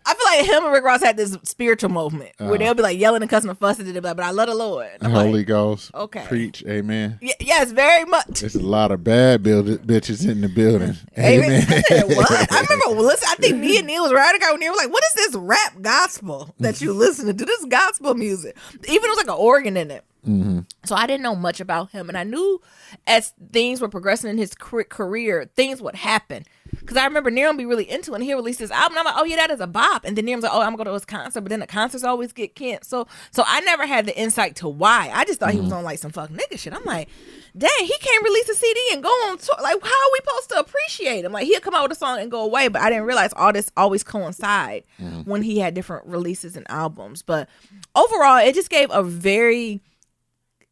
I feel like him and Rick Ross had this spiritual movement where they'll be like yelling and cussing and fussing, and they'll be like, "But I love the Lord." Holy Ghost. Okay. Preach. Amen. Yes, very much. There's a lot of bad bitches in the building. Amen. I said, what? I remember, listen, I think me and Neil was riding out, and Neil was like, "What is this rap gospel that you listening to? This gospel music?" Even it was like an organ in it. Mm-hmm. So I didn't know much about him, and I knew as things were progressing in his career, things would happen. Because I remember Nerum be really into it, and he released his album, and I'm like, "Oh yeah, that is a bop." And then Nerum's like, "Oh, I'm gonna go to his concert," but then the concerts always get canceled. So I never had the insight to why. I just thought he was on like some fuck nigga shit. I'm like, dang, he can't release a CD and go on tour. Like, how are we supposed to appreciate him? Like, he'll come out with a song and go away, but I didn't realize all this always coincide when he had different releases and albums. But overall, it just gave a very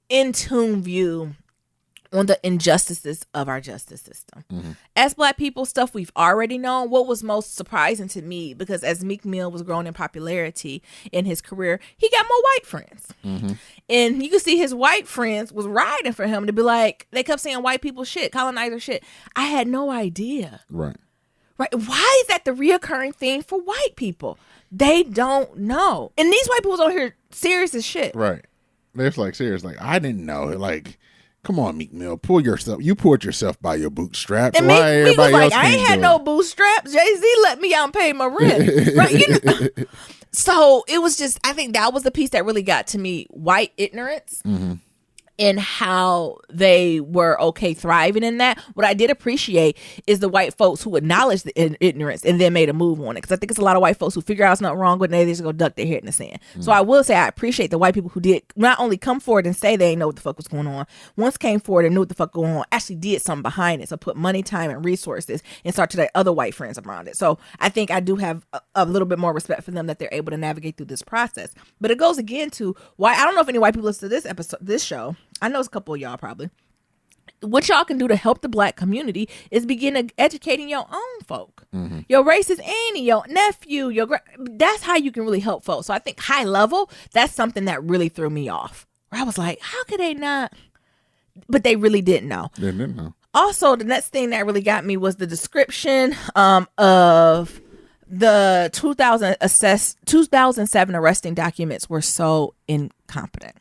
in tune view on the injustices of our justice system. As Black people, stuff we've already known. What was most surprising to me, because as Meek Mill was growing in popularity in his career, he got more white friends. And you could see his white friends was riding for him to be like, they kept saying white people shit, colonizer shit. I had no idea. Right. Why is that the reoccurring theme for white people? They don't know. And these white people on here serious as shit. Right. They're like serious. Like, I didn't know. Like, come on, Meek Mill, pull yourself. You pulled yourself by your bootstraps. And Meek was like, I ain't had no bootstraps. Jay-Z let me out and pay my rent. Right? You know? So it was just, I think that was the piece that really got to me. White ignorance. And how they were okay thriving in that. What I did appreciate is the white folks who acknowledged the ignorance and then made a move on it. Because I think it's a lot of white folks who figure out it's not wrong, but they just go duck their head in the sand. So I will say I appreciate the white people who did not only come forward and say they didn't know what the fuck was going on, once came forward and knew what the fuck going on, actually did something behind it. So put money, time, and resources and start to their other white friends around it. So I think I do have a little bit more respect for them that they're able to navigate through this process. But it goes again to why I don't know if any white people listen to this episode, this show. I know it's a couple of y'all probably. What y'all can do to help the Black community is begin educating your own folk, your racist auntie, your nephew, that's how you can really help folks. So I think high level, that's something that really threw me off. Where I was like, how could they not? But they really didn't know. They didn't know. Also, the next thing that really got me was the description of the 2007 arresting documents were so incompetent.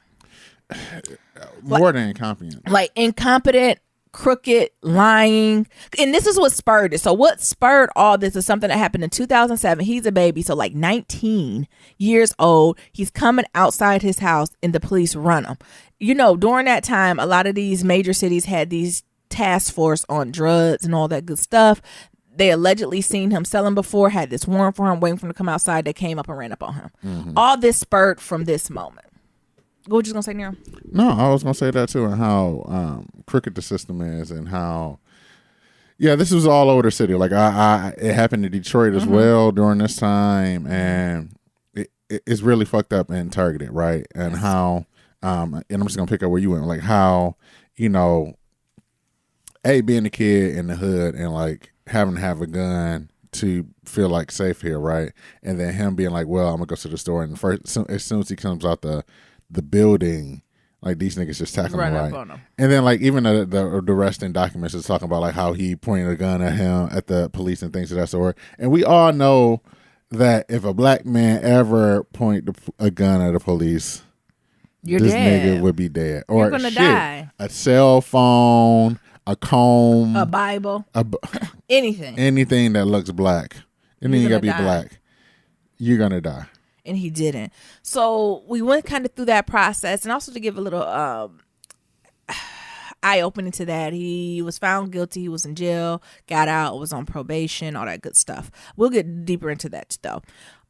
More than incompetent. Like incompetent, crooked, lying. And this is what spurred it. So what spurred all this is something that happened in 2007. He's a baby, so like 19 years old. He's coming outside his house and the police run him. You know, during that time, a lot of these major cities had these task force on drugs and all that good stuff. They allegedly seen him selling before, had this warrant for him, waiting for him to come outside. They came up and ran up on him. All this spurred from this moment. What were you going to say, Nero? No, I was going to say that too, and how crooked the system is, and how, yeah, this was all over the city. Like, it happened in Detroit as well during this time, and it's really fucked up and targeted, right? And how, and I'm just going to pick up where you went, like how, you know, being a kid in the hood and like having to have a gun to feel like safe here, right? And then him being like, well, I'm going to go to the store, and as soon as he comes out the building, like these niggas just tackling him, right? And then like even the arresting documents is talking about like how he pointed a gun at him, at the police and things of that sort. And we all know that if a Black man ever point a gun at a police, this nigga would be dead. Or you're gonna die. A cell phone, a comb, a Bible, anything that looks black. And then you gotta be black. You're gonna die. And he didn't. So we went kind of through that process. And also to give a little, eye-opening to that. He was found guilty. He was in jail, got out, was on probation, all that good stuff. We'll get deeper into that, though.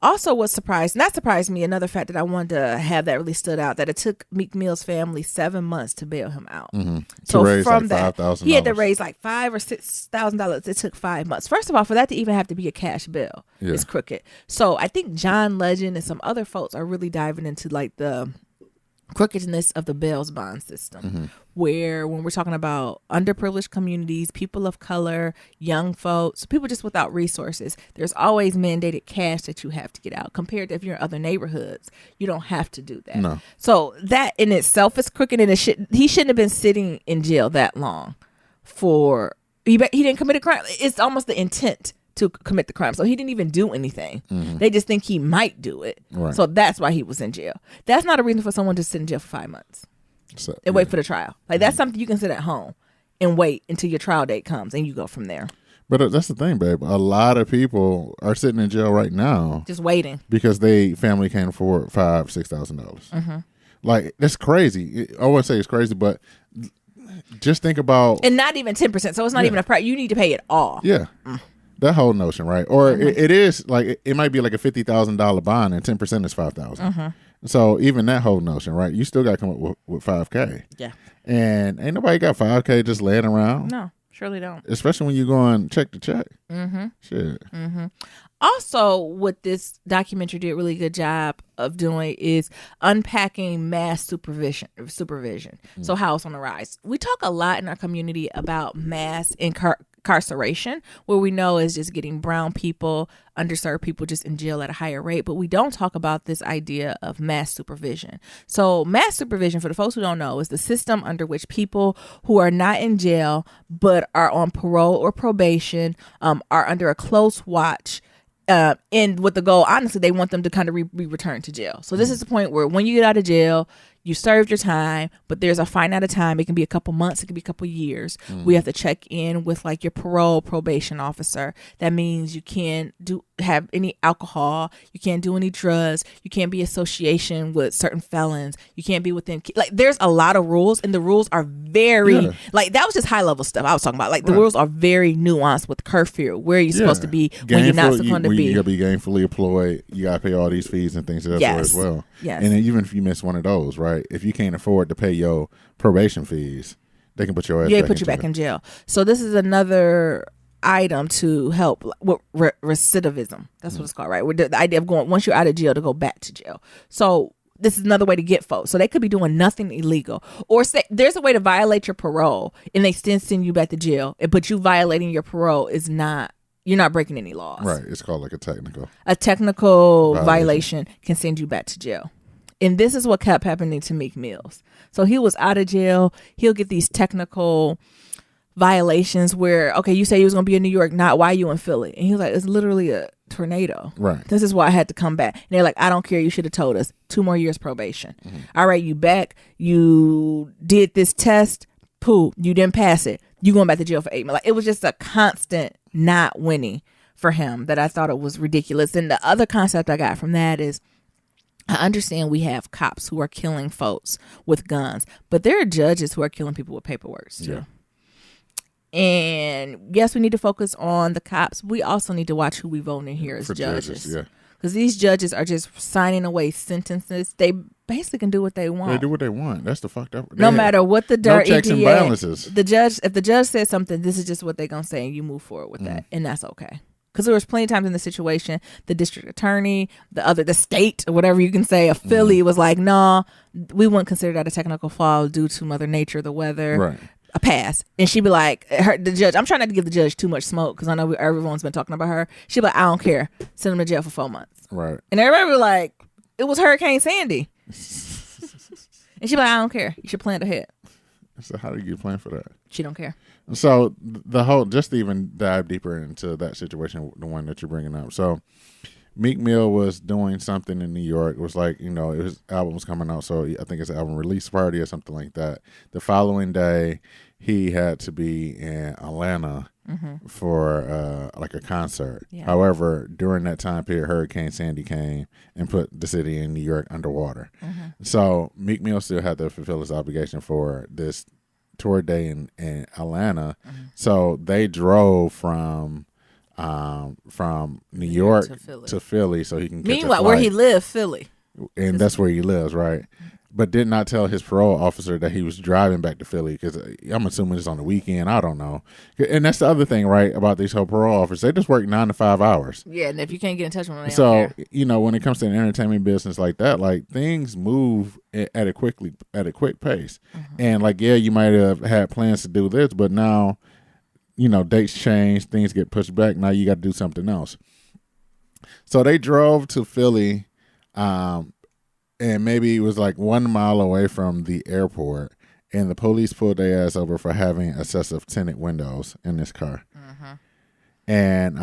Also, what surprised me, another fact that I wanted to have that really stood out, that it took Meek Mill's family 7 months to bail him out. So raise from like that, he had to raise like $5,000 or $6,000. It took 5 months. First of all, for that to even have to be a cash bill is crooked. So I think John Legend and some other folks are really diving into like the crookedness of the bail bond system, where when we're talking about underprivileged communities, people of color, young folks, people just without resources, there's always mandated cash that you have to get out, compared to if you're in other neighborhoods, you don't have to do that. No. So that in itself is crooked, and he shouldn't have been sitting in jail that long for he didn't commit a crime. It's almost the intent to commit the crime. So he didn't even do anything. They just think he might do it. Right. So that's why he was in jail. That's not a reason for someone to sit in jail for 5 months and wait for the trial. Like that's something you can sit at home and wait until your trial date comes and you go from there. But that's the thing, babe. A lot of people are sitting in jail right now just waiting because they family can't afford $5,000-$6,000. Like that's crazy. I wouldn't say it's crazy, but just think about, and not even 10%. So it's not even a price. You need to pay it all. Yeah. That whole notion, right? Or it is like it might be like a $50,000 bond, and 10% is $5,000. So even that whole notion, right? You still got to come up with $5,000. Yeah, and ain't nobody got $5,000 just laying around. No, surely don't. Especially when you're going check to check. Shit. Also, what this documentary did a really good job of doing is unpacking mass supervision. So how it's on the rise. We talk a lot in our community about mass incarceration, where we know is just getting brown people, underserved people just in jail at a higher rate. But we don't talk about this idea of mass supervision. So mass supervision, for the folks who don't know, is the system under which people who are not in jail but are on parole or probation are under a close watch. And with the goal, honestly, they want them to kind of be returned to jail. So this is the point where when you get out of jail, you served your time, but there's a finite time. It can be a couple months. It can be a couple years. We have to check in with like your parole probation officer. That means you can't have any alcohol. You can't do any drugs. You can't be association with certain felons. You can't be within, like, there's a lot of rules, and the rules are very, like, that was just high level stuff I was talking about. Like, the rules are very nuanced with curfew, where you're supposed to be, when you're not supposed to be. You got to be gainfully employed. You got to pay all these fees and things of that sort as well. Yes. And then even if you miss one of those, right? If you can't afford to pay your probation fees, they can put your ass back in jail. So this is another item to help with recidivism. That's what it's called, right? The idea of going, once you're out of jail, to go back to jail. So this is another way to get folks. So they could be doing nothing illegal, or say there's a way to violate your parole and they still send you back to jail, but you violating your parole is not. You're not breaking any laws. Right. It's called like a technical. A technical violation can send you back to jail. And this is what kept happening to Meek Mills. So he was out of jail. He'll get these technical violations where, okay, you say you was going to be in New York, not why you in Philly. And he was like, it's literally a tornado. Right. This is why I had to come back. And they're like, I don't care. You should have told us. 2 more years probation. All right, you back. You did this test. Pooh, you didn't pass it. You going back to jail for 8 months. Like, it was just a constant not winning for him that I thought it was ridiculous. And the other concept I got from that is, I understand we have cops who are killing folks with guns, but there are judges who are killing people with paperwork too. Yeah. And yes, we need to focus on the cops. We also need to watch who we vote in here as judges. Yeah. Because these judges are just signing away sentences. They basically can do what they want. They do what they want. That's the fucked up. No matter what the dirt. No checks and balances. If the judge says something, this is just what they're gonna say, and you move forward with that, and that's okay. Because there was plenty of times in the situation, the district attorney, the state, or whatever you can say, of Philly was like, no, we wouldn't consider that a technical flaw due to Mother Nature, the weather. Right. A pass. And she'd be like, the judge, I'm trying not to give the judge too much smoke because I know everyone's been talking about her. She'd be like, I don't care. Send him to jail for 4 months. Right. And everybody was like, it was Hurricane Sandy. And she'd be like, I don't care. You should plan ahead. So how do you plan for that? She don't care. So the whole, just to even dive deeper into that situation, the one that you're bringing up. So Meek Mill was doing something in New York. It was like, his album was coming out. So I think it's an album release party or something like that. The following day, he had to be in Atlanta for like a concert. Yeah. However, during that time period, Hurricane Sandy came and put the city in New York underwater. So Meek Mill still had to fulfill his obligation for this tour day in Atlanta. So they drove from New York to Philly so he can catch a Meanwhile, flight. where he lived, Philly. And that's where he lives, right? But did not tell his parole officer that he was driving back to Philly because I'm assuming it's on the weekend. I don't know. And that's the other thing, right, about these whole parole officers. They just work 9 to 5 hours. Yeah, and if you can't get in touch with them, they So, don't care. you know, when it comes to an entertainment business like that, like things move at a quick pace. And like, yeah, you might have had plans to do this, but now, you know, dates change, things get pushed back. Now you got to do something else. So they drove to Philly, and maybe it was like 1 mile away from the airport, and the police pulled their ass over for having excessive tinted windows in this car. And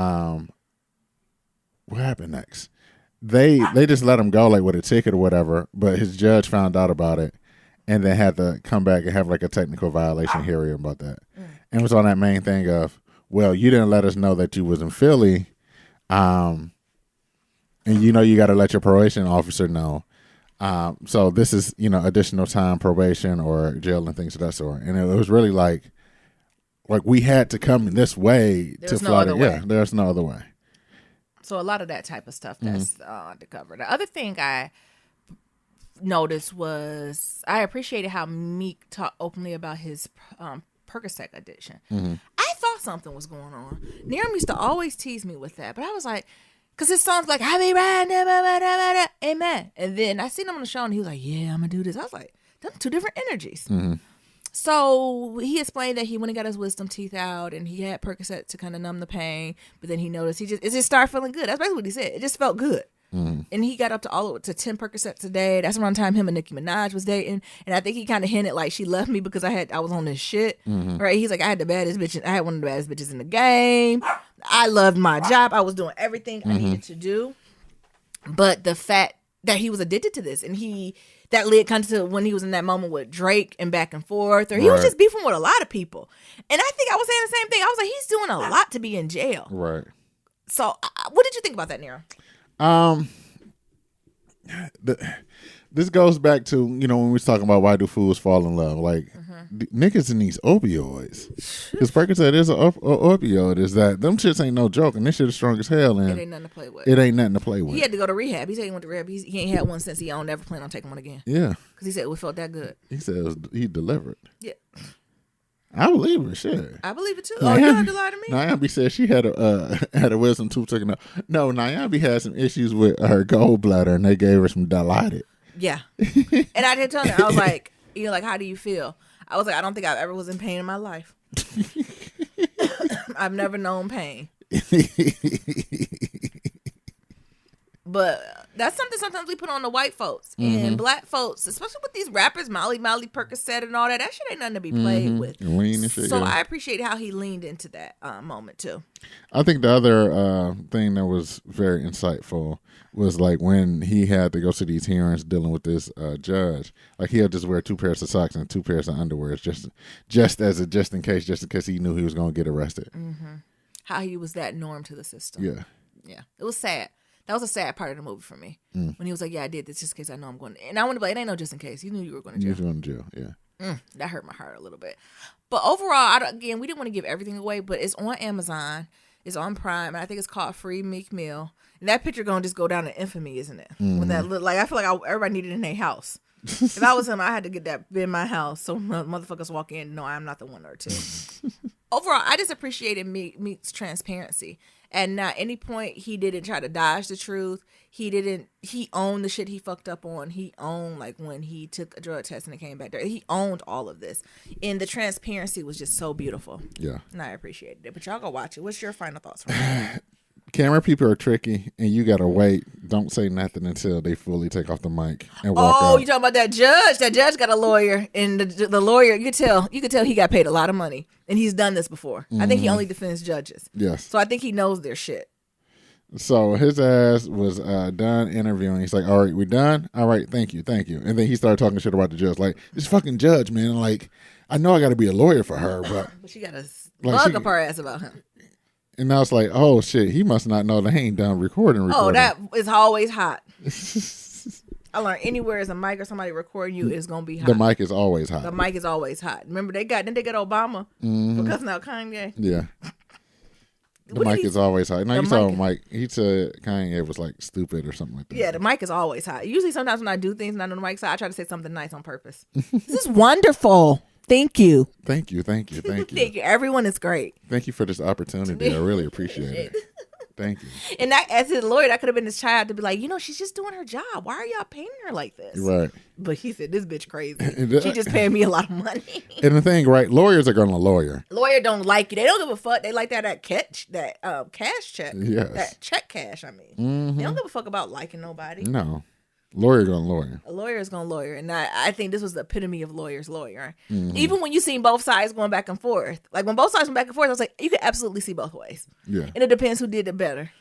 what happened next? They just let him go like with a ticket or whatever, but his judge found out about it and then had to come back and have like a technical violation hearing about that. And it was on that main thing of, well, you didn't let us know that you was in Philly, and you know you got to let your probation officer know. So this is, you know, additional time, probation or jail and things of that sort. And it was really like we had to come this way There's to no fly. other way. Yeah, there's no other way. So a lot of that type of stuff that's undercover. The other thing I noticed was I appreciated how Meek talked openly about his Percocet addiction. I thought something was going on. Niram used to always tease me with that, but I was like, because his song's like, I be riding, amen. And then I seen him on the show and he was like, yeah, I'm going to do this. I was like, them two different energies. So he explained that when he got his wisdom teeth out and he had Percocet to kind of numb the pain, but then he noticed it just started feeling good. That's basically what he said. It just felt good. And he got up to 10 Percocets a day. That's around the time him and Nicki Minaj was dating. And I think he kind of hinted like she left me because I was on this shit. Right? He's like, I had one of the baddest bitches in the game. I loved my job. I was doing everything I needed to do. But the fact that he was addicted to this, and that led kind of to when he was in that moment with Drake and back and forth, or he was just beefing with a lot of people. And I think I was saying the same thing. I was like, he's doing a lot to be in jail. Right. So what did you think about that, Nero? This goes back to, you know, when we was talking about why do fools fall in love, like niggas in these opioids, because Percocet is an opioid. Is that them shits ain't no joke, and this shit is strong as hell, and It ain't nothing to play with. it ain't nothing to play with. He had to go to rehab. He said he went to rehab. He ain't had one since. He don't never plan on taking one again. Yeah, because he said it felt that good. he said he delivered. Yeah, I believe it. Shit, I believe it too. Oh, you don't have to lie to me. Nyambi said she had a wisdom tooth taken out. No, Nyambi had some issues with her gallbladder, and they gave her some Dilaudid. Yeah, and I did tell her. I was like, like, how do you feel? I was like, I don't think I've ever was in pain in my life. I've never known pain. But that's something sometimes we put on the white folks and black folks, especially with these rappers, Molly, Percocet, and all that. That shit ain't nothing to be played with. Lean and shit, so yeah. I appreciate how he leaned into that moment too. I think the other thing that was very insightful was like when he had to go to these hearings dealing with this judge. Like he had to just wear 2 pairs of socks and 2 pairs of underwear just in case he knew he was going to get arrested. How he was that norm to the system. Yeah, it was sad. That was a sad part of the movie for me. When he was like, yeah, I did this just in case I know I'm going to. And I want to be like, it ain't no just in case. You knew you were going to jail. You was going to jail, yeah. That hurt my heart a little bit. But overall, again, we didn't want to give everything away, but it's on Amazon. It's on Prime. And I think it's called Free Meek Mill. And that picture going to just go down in infamy, isn't it? When that look, like, I feel like everybody needed it in their house. If I was him, I had to get that in my house. So motherfuckers walk in, no, I'm not the one or two. Overall, I just appreciated Meek's transparency. And not any point he didn't try to dodge the truth. He owned the shit he fucked up on. He owned like when he took a drug test and it came back there. He owned all of this. And the transparency was just so beautiful. Yeah. And I appreciated it. But y'all go watch it. What's your final thoughts from it? Camera people are tricky, and you gotta wait. Don't say nothing until they fully take off the mic and walk out. Oh, you talking about that judge? That judge got a lawyer, and the lawyer, you could tell he got paid a lot of money, and he's done this before. I think he only defends judges. Yes. So I think he knows their shit. So his ass was done interviewing. He's like, all right, we done? All right, thank you. And then he started talking shit about the judge. Like, this fucking judge, man. Like, I know I got to be a lawyer for her, but she got a like, bug up her ass about him. And I was like, oh, shit, he must not know that he ain't done recording. Oh, that is always hot. I learned anywhere there's a mic or somebody recording you, it's gonna be hot. The mic is always hot. The mic is always hot. Remember they got Obama for cussing out Kanye. Yeah. The mic is always hot. No, you saw Mike. He said Kanye was like stupid or something like that. Yeah, the mic is always hot. Usually, sometimes when I do things and I know the mic's hot, I try to say something nice on purpose. This is wonderful. Thank you. Thank you. Thank you. Thank you. Thank you. Everyone is great. Thank you for this opportunity. I really appreciate it. Thank you. And that, as his lawyer, that could have been his child to be like, she's just doing her job. Why are y'all paying her like this? Right. But he said, this bitch crazy. She just paying me a lot of money. And the thing, right? Lawyers are going to lawyer. Lawyer don't like you. They don't give a fuck. They like that cash check. Yes. That check cash, I mean. They don't give a fuck about liking nobody. No. Lawyer going to lawyer. A lawyer is going to lawyer. And I think this was the epitome of lawyer's lawyer. Even when you seen both sides going back and forth. Like when both sides went back and forth, I was like, you can absolutely see both ways. Yeah. And it depends who did it better.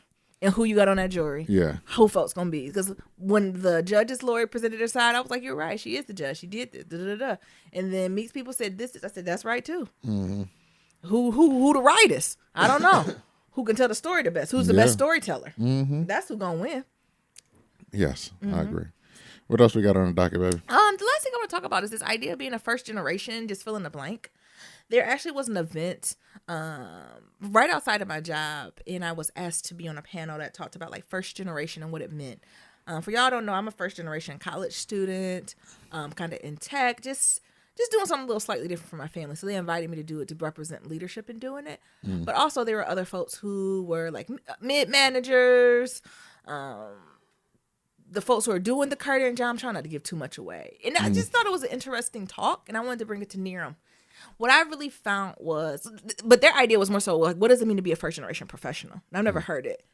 And who you got on that jury. Yeah. Who folks gonna be. Because when the judge's lawyer presented her side, I was like, you're right. She is the judge. She did this. Da, da, da, da. And then Meek's people said this. I said, that's right too. Who the rightest? I don't know. Who can tell the story the best? Who's the best storyteller? That's who gonna win. Yes, I agree. What else we got on the docket, baby? The last thing I want to talk about is this idea of being a first generation, just fill in the blank. There actually was an event right outside of my job, and I was asked to be on a panel that talked about like first generation and what it meant. For y'all don't know, I'm a first generation college student, kind of in tech, just doing something a little slightly different for my family. So they invited me to do it to represent leadership in doing it. But also there were other folks who were like mid managers, the folks who are doing the Carter job. I'm trying not to give too much away. And I just thought it was an interesting talk, and I wanted to bring it to Neeram. What I really found was, but their idea was more so like, what does it mean to be a first generation professional? And I've never heard it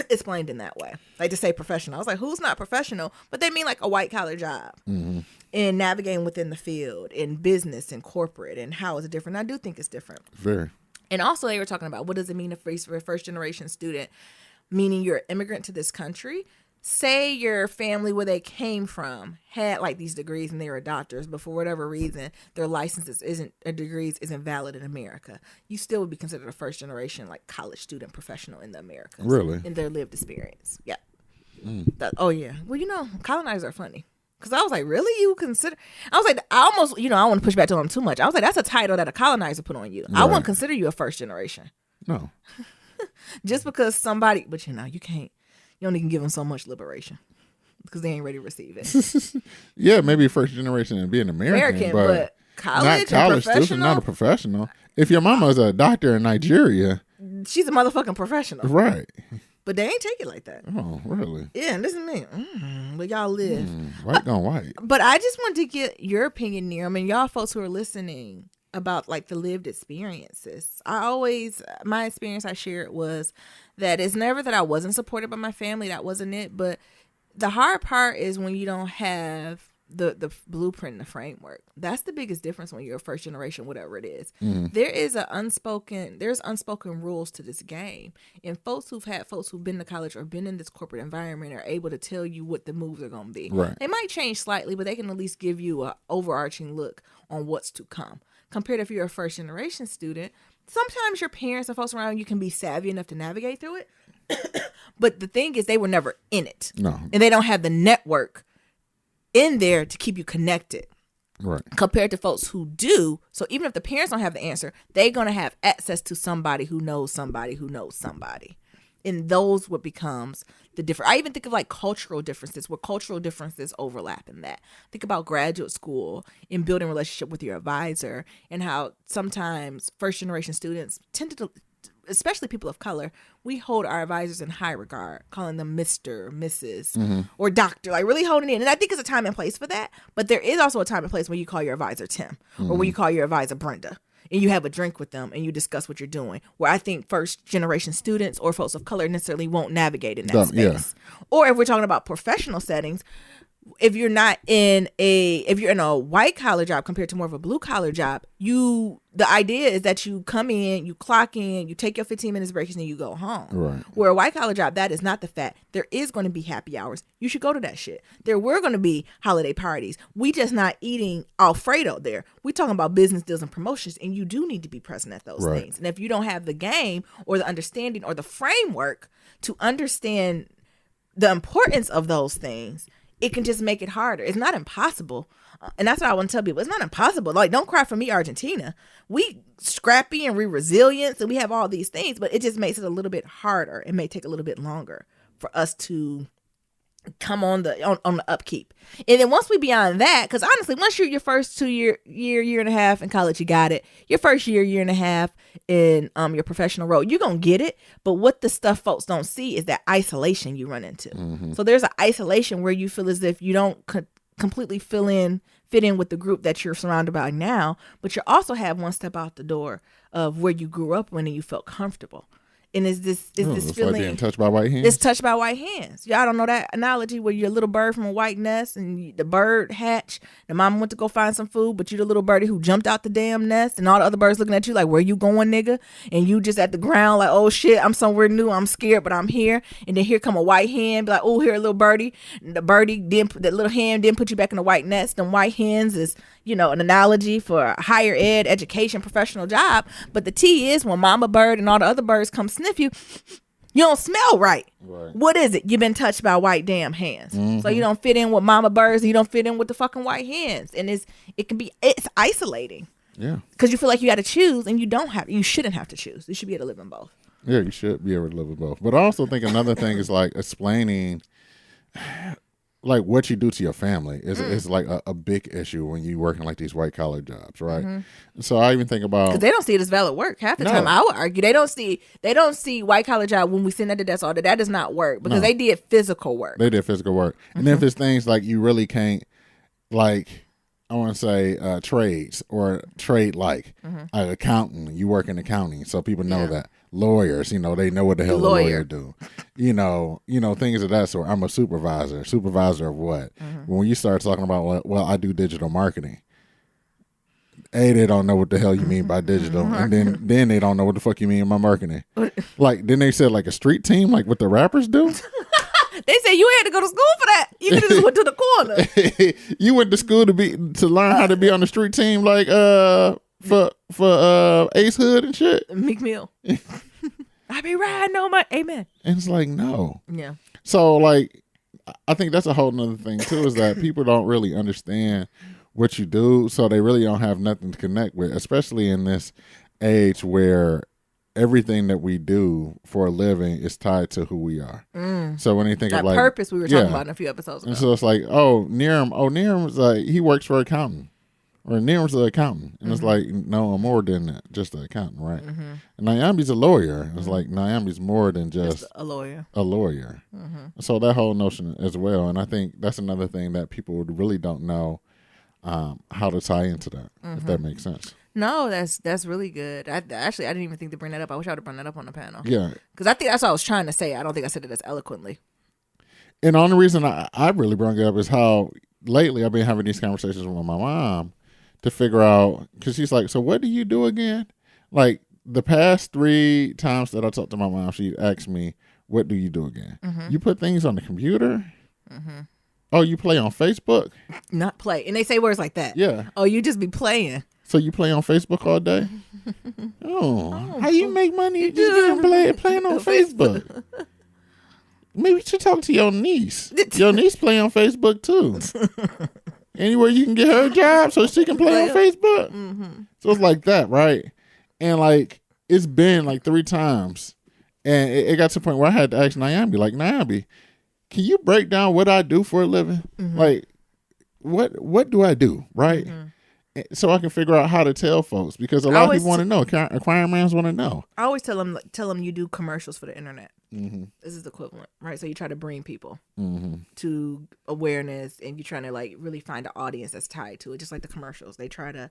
explained in that way. Like to say professional. I was like, who's not professional? But they mean like a white collar job and navigating within the field in business and corporate, and how is it different? I do think it's different. Very. And also they were talking about what does it mean to face for a first generation student, meaning you're an immigrant to this country. Say your family where they came from had like these degrees and they were doctors, but for whatever reason their licenses degrees isn't valid in America. You still would be considered a first generation like college student professional in the Americas. Really? In their lived experience. Yeah. Oh yeah. Well, colonizers are funny. Cause I was like, really? You consider? I was like, I almost, I don't want to push back to them too much. I was like, that's a title that a colonizer put on you. Right. I wouldn't consider you a first generation. No. Just because somebody, but you can't. You only can give them so much liberation because they ain't ready to receive it. Yeah, maybe first generation and being American, but college, not college student, not a professional. If your mama's a doctor in Nigeria, she's a motherfucking professional, right? But they ain't take it like that. Oh, really? Yeah, and listen to me. Where y'all live, white on white. But I just wanted to get your opinion, Neeram, and y'all folks who are listening about like the lived experiences. My experience I shared was that it's never that I wasn't supported by my family. That wasn't it. But the hard part is when you don't have the blueprint and the framework. That's the biggest difference when you're a first generation, whatever it is. There's unspoken rules to this game. And folks who've been to college or been in this corporate environment are able to tell you what the moves are going to be. Right. They might change slightly, but they can at least give you an overarching look on what's to come. Compared to if you're a first generation student, sometimes your parents and folks around you can be savvy enough to navigate through it. But the thing is, they were never in it. No. And they don't have the network in there to keep you connected. Right. Compared to folks who do. So even if the parents don't have the answer, they're going to have access to somebody who knows somebody who knows somebody. And those what becomes the difference. I even think of like cultural differences, where cultural differences overlap in that. Think about graduate school and building a relationship with your advisor, and how sometimes first generation students tend to, especially people of color, we hold our advisors in high regard, calling them Mr., Mrs., or Doctor, like really holding in. And I think there's a time and place for that. But there is also a time and place where you call your advisor Tim, or where you call your advisor Brenda. And you have a drink with them and you discuss what you're doing. Where I think first generation students or folks of color necessarily won't navigate in that space. Yeah. Or if we're talking about professional settings, if you're in a white collar job compared to more of a blue collar job, the idea is that you come in, you clock in, you take your 15 minutes break, and then you go home. Right. Where a white collar job, that is not the fact. There is going to be happy hours. You should go to that shit. There were going to be holiday parties. We just not eating Alfredo there. We talking about business deals and promotions, and you do need to be present at those things. And if you don't have the game or the understanding or the framework to understand the importance of those things, it can just make it harder. It's not impossible. And that's what I want to tell people. It's not impossible. Like, don't cry for me, Argentina. We scrappy and we resilient, and we have all these things, but it just makes it a little bit harder. It may take a little bit longer for us to come on the upkeep. And then once we beyond that, because honestly, once you're your first year and a half in college, you got it. Your first year and a half in your professional role, you're gonna get it. But what the stuff folks don't see is that isolation you run into. So there's an isolation where you feel as if you don't completely fit in with the group that you're surrounded by now, but you also have one step out the door of where you grew up when and you felt comfortable. And is this feeling like being touched by white hands? It's touched by white hands. Y'all don't know that analogy where you're a little bird from a white nest and the bird hatched. The mama went to go find some food, but you the little birdie who jumped out the damn nest, and all the other birds looking at you like, where you going, nigga? And you just at the ground like, oh shit, I'm somewhere new. I'm scared, but I'm here. And then here come a white hen, be like, oh, here a little birdie. And the birdie that little hen didn't put you back in the white nest. Them white hens is, an analogy for a higher ed, education, professional job. But the T is when mama bird and all the other birds come sniff you, you don't smell right. What is it? You've been touched by white damn hands. So you don't fit in with mama birds and you don't fit in with the fucking white hens. And it's isolating. Yeah. Because you feel like you got to choose and you shouldn't have to choose. You should be able to live in both. Yeah, you should be able to live in both. But I also think another thing is like explaining like what you do to your family is like a big issue when you working like these white collar jobs, right? So I even think about, because they don't see it as valid work half the time. I would argue they don't see white collar job when we send at the desk all that does not work because they did physical work. They did physical work, and then if there's things like you really can't, like I want to say trades or trade like accountant. You work in accounting, so people know that. Lawyers, they know what the hell a lawyer do. Things of that sort. I'm a supervisor. Supervisor of what? When you start talking about, well, I do digital marketing. A, they don't know what the hell you mean by digital, and then they don't know what the fuck you mean by marketing. Like, then they said like a street team, like what the rappers do. They said you had to go to school for that. You could have just went to the corner. You went to school to learn how to be on the street team, like for Ace Hood and shit. Meek Mill. I be riding on my amen. And it's like, no. Yeah. So like, I think that's a whole nother thing too, is that people don't really understand what you do, so they really don't have nothing to connect with, especially in this age where everything that we do for a living is tied to who we are. So when you think that of like purpose we were talking about in a few episodes ago. And so it's like, Niram's like, he works for an accountant. Or Niram's an accountant. And it's like, no, I'm more than just an accountant, right? And Nyambi's a lawyer. It's like, Nyambi's more than just a lawyer. So that whole notion as well. And I think that's another thing that people really don't know how to tie into that, if that makes sense. No, that's really good. I didn't even think to bring that up. I wish I would have brought that up on the panel. Yeah. Because I think that's what I was trying to say. I don't think I said it as eloquently. And the only reason I really brought it up is how lately I've been having these conversations with my mom to figure out, because she's like, so what do you do again? Like the past 3 times that I talked to my mom, she asked me, what do you do again? You put things on the computer? Oh, you play on Facebook? Not play. And they say words like that. Yeah. Oh, you just be playing. So you play on Facebook all day? How you make money just playing on Facebook? Maybe you should talk to your niece. Your niece play on Facebook too. Anywhere you can get her a job so she can play on Facebook. So it's like that, right? And like it's been like 3 times, and it got to the point where I had to ask Nyambi, like, Nyambi, can you break down what I do for a living? Like, what do I do, right? So I can figure out how to tell folks, because a lot of people want to know. Acquiring mans want to know. I always tell them you do commercials for the internet. This is the equivalent, right? So you try to bring people to awareness, and you're trying to like really find an audience that's tied to it, just like the commercials. They try to,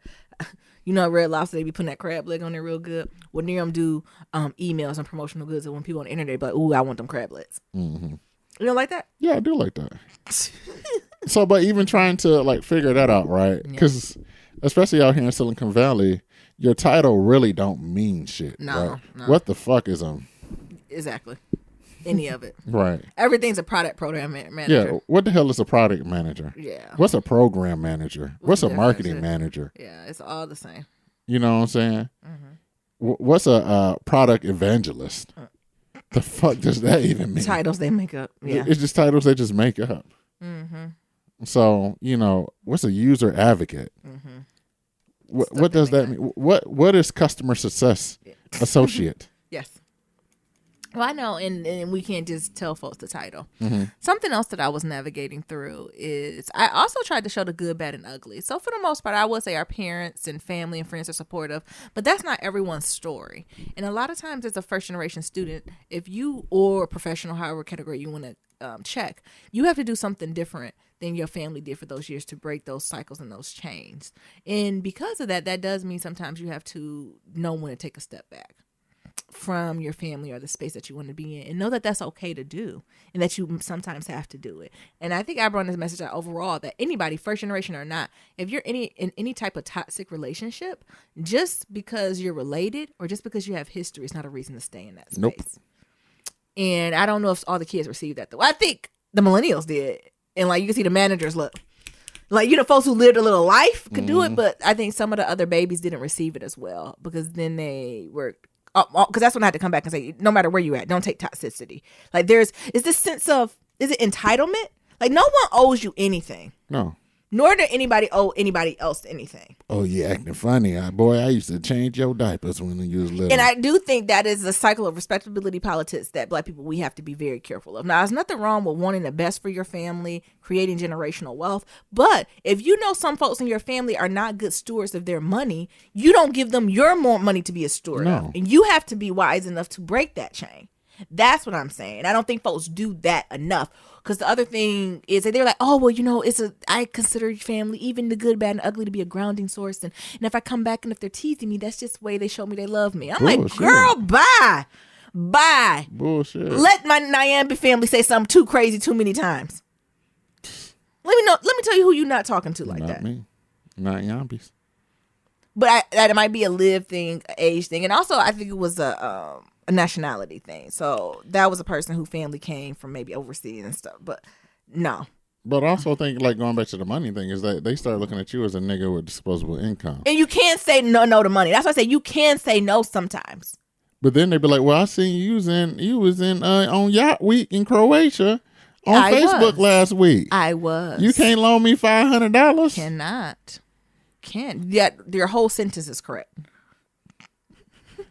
Red Lobster, they be putting that crab leg on there real good. Well, Niram do emails and promotional goods, and when people on the internet be like, ooh, I want them crab legs. You don't like that? Yeah, I do like that. So, but even trying to like figure that out, right? Because especially out here in Silicon Valley, your title really don't mean shit. No. What the fuck is Exactly. Any of it. Right. Everything's a program manager. Yeah. What the hell is a product manager? Yeah. What's a program manager? What's a marketing manager? Yeah, it's all the same. You know what I'm saying? What's a product evangelist? The fuck does that even mean? Titles they make up. Yeah. It's just titles they just make up. Mm-hmm. So, what's a user advocate? Mm-hmm. What does that mean? What is customer success associate? Yes. Well, I know, and we can't just tell folks the title. Mm-hmm. Something else that I was navigating through is I also tried to show the good, bad, and ugly. So for the most part, I would say our parents and family and friends are supportive, but that's not everyone's story. And a lot of times as a first-generation student, if you, or professional, however category you want to check, you have to do something different than your family did for those years to break those cycles and those chains. And because of that, that does mean sometimes you have to know when to take a step back from your family or the space that you want to be in, and know that that's okay to do, and that you sometimes have to do it. And I think I brought this message out overall that anybody, first generation or not, if you're in any type of toxic relationship, just because you're related or just because you have history is not a reason to stay in that space. Nope. And I don't know if all the kids received that though. I think the millennials did, and like you can see the managers look like, folks who lived a little life could do it, but I think some of the other babies didn't receive it as well, because then they were, because that's when I had to come back and say, no matter where you at, don't take toxicity. Like is this sense of, is it entitlement? Like no one owes you anything. No. Nor did anybody owe anybody else anything. Oh, you acting funny. Boy, I used to change your diapers when you was little. And I do think that is a cycle of respectability politics that Black people, we have to be very careful of. Now, there's nothing wrong with wanting the best for your family, creating generational wealth. But if you know some folks in your family are not good stewards of their money, you don't give them your more money to be a steward of. And you have to be wise enough to break that chain. That's what I'm saying. I don't think folks do that enough. Because the other thing is that they're like, oh, well, I consider family, even the good, bad, and ugly, to be a grounding source. And if I come back and if they're teasing me, that's just the way they show me they love me. I'm Bullshit. like, girl, bye. Bye. Bullshit. Let my Nyambi family say something too crazy too many times. Let me tell you who you're not talking to like not that. Me. Not Yambis. But that might be a live thing, age thing. And also, I think it was a nationality thing. So that was a person whose family came from maybe overseas and stuff. But no. But I also think, like, going back to the money thing, is that they start looking at you as a nigga with disposable income. And you can't say no to money. That's why I say you can say no sometimes. But then they be like, well, I seen you was in on Yacht Week in Croatia on Facebook last week. I was. You can't loan me $500? Cannot. Can't. Yet your whole sentence is correct.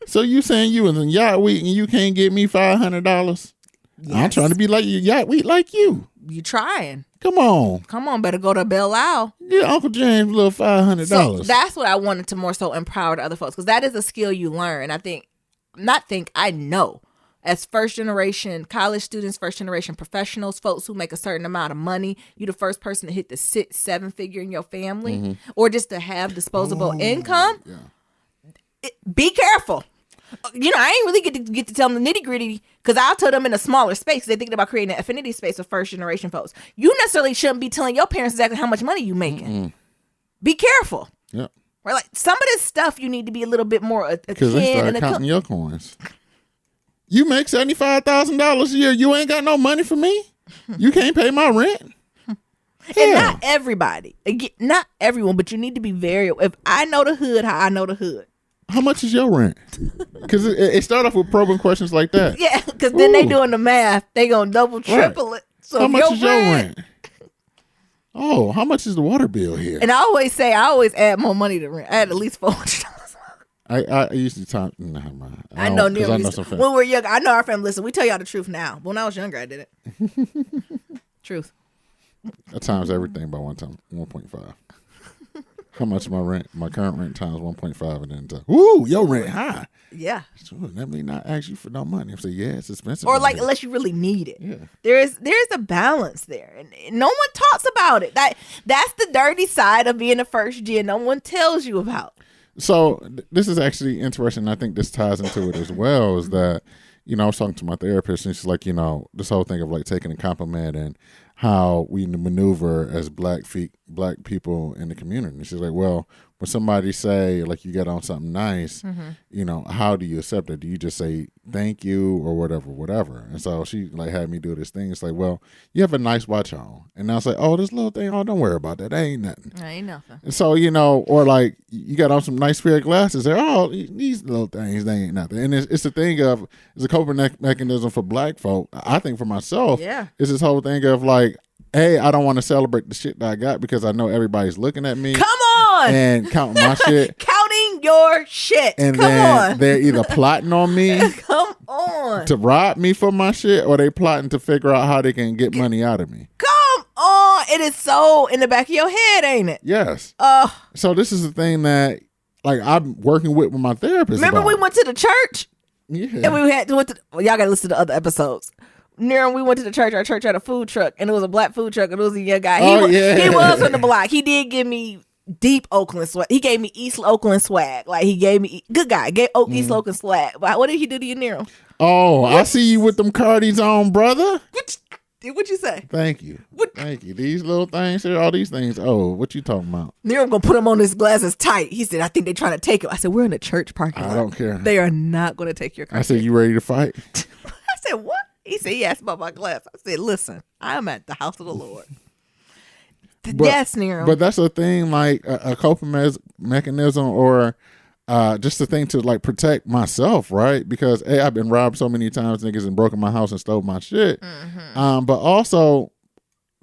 So you saying you was in Yacht Week and you can't get me $500? Yes. I'm trying to be like you, Yacht Week like you. You trying. Come on, better go to Belle Isle. Get Uncle James a little $500. So that's what I wanted to more so empower the other folks, because that is a skill you learn. I know. As first generation college students, first generation professionals, folks who make a certain amount of money, you the first person to hit the 6-7 figure in your family, or just to have disposable income. Yeah. Be careful. I ain't really get to tell them the nitty gritty, because I'll tell them in a smaller space, because they're thinking about creating an affinity space with first generation folks. You necessarily shouldn't be telling your parents exactly how much money you making. Be careful. Yeah. Right, like some of this stuff you need to be a little bit more because they start counting your coins. You make $75,000 a year. You ain't got no money for me. You can't pay my rent. And not everybody, again, not everyone, but you need to be very. If I know the hood, how I know the hood. How much is your rent? Because it started off with probing questions like that. Yeah, because then they doing the math. They gonna double, triple it. So how much is your rent? Oh, how much is the water bill here? And I always add more money to rent. I had at least $400. I used to talk. Nah, man. I know some when we were young. I know our family. Listen, we tell y'all the truth now. But when I was younger, I did it. Truth. At times everything by 1.5. How much my current rent times 1.5, and then woo, your rent high. Yeah. So let me not ask you for no money. I say, yeah, it's expensive. Or like, unless you really need it. Yeah. There's a balance there, and no one talks about it. That's the dirty side of being a first gen. No one tells you about. So this is actually interesting. I think this ties into it as well. Is that I was talking to my therapist, and she's like, this whole thing of like taking a compliment and how we maneuver as black people in the community. And she's like, well, when somebody say like you got on something nice, how do you accept it? Do you just say thank you or whatever? And so she like had me do this thing. It's like, well, you have a nice watch on, and I was like, oh, this little thing, oh, don't worry about that. That ain't nothing. That ain't nothing. And so or like you got on some nice pair of glasses. They're these little things, they ain't nothing. And it's the thing of it's a coping mechanism for black folk. I think for myself, it's this whole thing of like like, hey, I don't want to celebrate the shit that I got because I know everybody's looking at me Come on. and counting my shit. Counting your shit. And Come then on. they're either plotting on me Come on. to rob me for my shit, or they plotting to figure out how they can get money out of me. Come on. It is so in the back of your head, ain't it? Yes. So this is the thing that, like, I'm working with my therapist. Remember about. we went to the church? Yeah. And we had y'all gotta listen to other episodes. Near we went to the church. Our church had a food truck, and it was a black food truck, and it was a young guy. He was from the block. He did give me deep Oakland swag. He gave me East Oakland swag. Like, he gave me good guy. East Oakland swag. But what did he do to you, Nero? Oh, I see you with them Cardis on, brother. What'd you say? Thank you. Thank you. These little things here, all these things. Oh, what you talking about? Nero gonna put him on his glasses tight. He said, I think they're trying to take him. I said, we're in a church parking lot. I don't care. They are not gonna take your car. I said, you ready to fight? I said, what? He said, he asked about my glass. I said, listen, I'm at the house of the Lord. Yes, Nero. But that's a thing, like a coping mechanism, or just a thing to, like, protect myself, right? Because I've been robbed so many times, niggas, and broken my house and stole my shit. But also,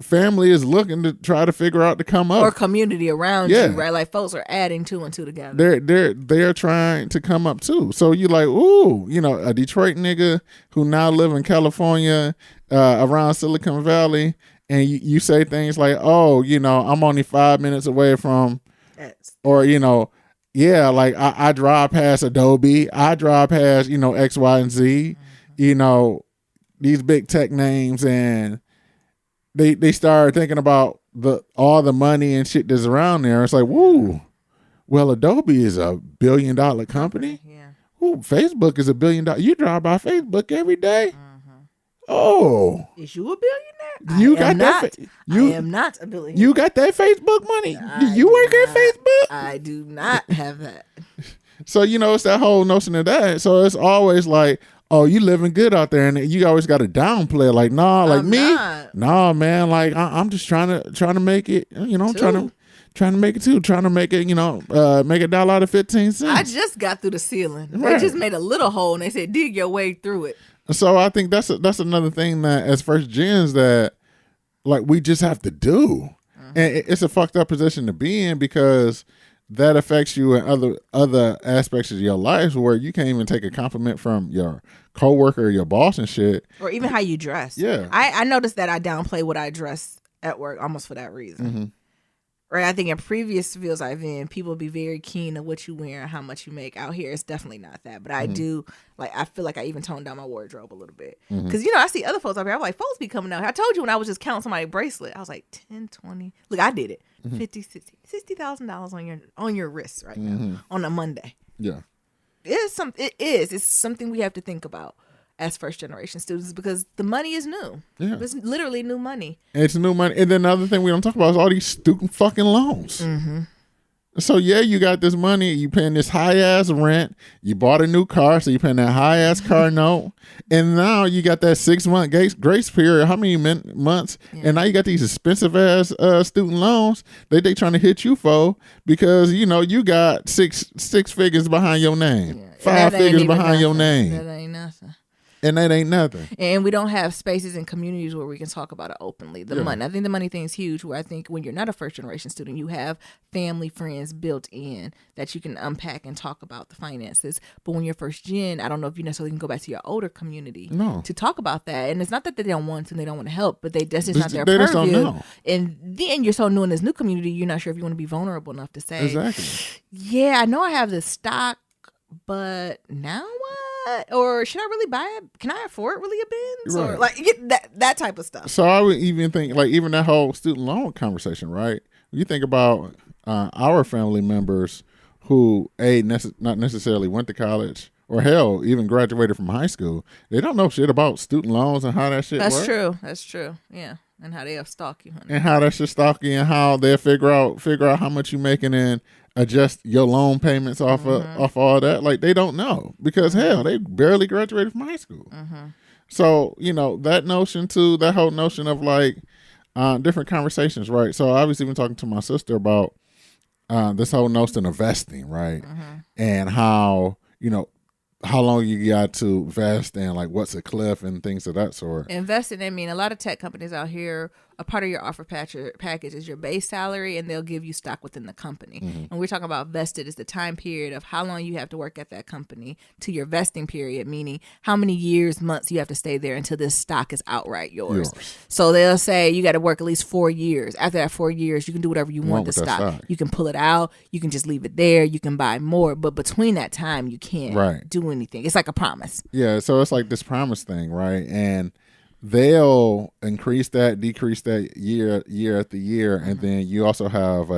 family is looking to try to figure out to come up, or community around you, right? Like, folks are adding two and two together. They're trying to come up too. So you like, ooh, a Detroit nigga who now live in California, around Silicon Valley, and you say things like, oh, I'm only 5 minutes away from, or yeah, like I drive past Adobe, I drive past X, Y, and Z, these big tech names, and they start thinking about all the money and shit that's around there. It's like, woo, well, Adobe is $1 billion company. Yeah. Ooh, Facebook is $1 billion. You drive by Facebook every day. Oh, is you a billionaire? You got that? I am not a billionaire. You got that Facebook money? Do you work at Facebook? I do not have that. So it's that whole notion of that. So it's always like, oh, you living good out there, and you always got to downplay it. Like, nah, like me, nah, man. Like I'm just trying to make it. I'm trying to make it too. Trying to make it. Make a dollar out of 15 cents. I just got through the ceiling. Right. They just made a little hole, and they said, dig your way through it. So I think that's another thing that, as first gens, that, like, we just have to do, and it's a fucked up position to be in, because that affects you in other aspects of your life, where you can't even take a compliment from your coworker or your boss and shit, or even how you dress. Yeah, I noticed that I downplay what I dress at work almost for that reason. Right, I think in previous fields I've in, people be very keen on what you wear and how much you make. Out here, it's definitely not that. But I do, like, I feel like I even toned down my wardrobe a little bit. Because, I see other folks out here. I'm like, folks be coming out here. I told you when I was just counting somebody's bracelet, I was like, 10, 20. Look, I did it. $50,000 on your wrist right now on a Monday. Yeah. It's something we have to think about as first generation students, because the money is new. Yeah. It's literally new money. It's new money. And then the other thing we don't talk about is all these student fucking loans. So yeah, you got this money, you paying this high ass rent, you bought a new car, so you paying that high ass car note, and now you got that 6-month grace period. How many months? Yeah. And now you got these expensive ass student loans that they trying to hit you for, because you got six figures behind your name, 5 figures behind your name. That ain't nothing. And that ain't nothing. And we don't have spaces and communities where we can talk about it openly. The money, I think the money thing is huge, where I think when you're not a first generation student, you have family, friends built in that you can unpack and talk about the finances. But when you're first gen, I don't know if you necessarily can go back to your older community to talk about that. And it's not that they don't want to and they don't want to help, but that's just not their purview. Just don't know. And then you're so new in this new community, you're not sure if you want to be vulnerable enough to say, exactly. Yeah, I know I have this stock, but now what? Or should I really buy it? Can I afford really a Benz? Right. Or like that type of stuff. So I would even think, like, even that whole student loan conversation, right? You think about our family members who not necessarily went to college, or hell, even graduated from high school. They don't know shit about student loans and how that shit works. That's true. Yeah. And how they'll stalk you, honey. And how that shit stalk you, and how they'll figure out how much you making and adjust your loan payments off of all that. Like, they don't know, because hell, they barely graduated from high school. So that notion too, that whole notion of like different conversations, right? So obviously been talking to my sister about this whole notion of vesting, right? And how how long you got to vest, and like what's a cliff and things of that sort. Investing, I mean, a lot of tech companies out here a part of your offer package is your base salary, and they'll give you stock within the company. And we're talking about vested is the time period of how long you have to work at that company to your vesting period, meaning how many years, months you have to stay there until this stock is outright yours. So they'll say you got to work at least 4 years. After that 4 years, you can do whatever you want with the stock. You can pull it out. You can just leave it there. You can buy more. But between that time, you can't do anything. It's like a promise. Yeah, so it's like this promise thing, right? And they'll increase that, decrease that year after year, and then you also have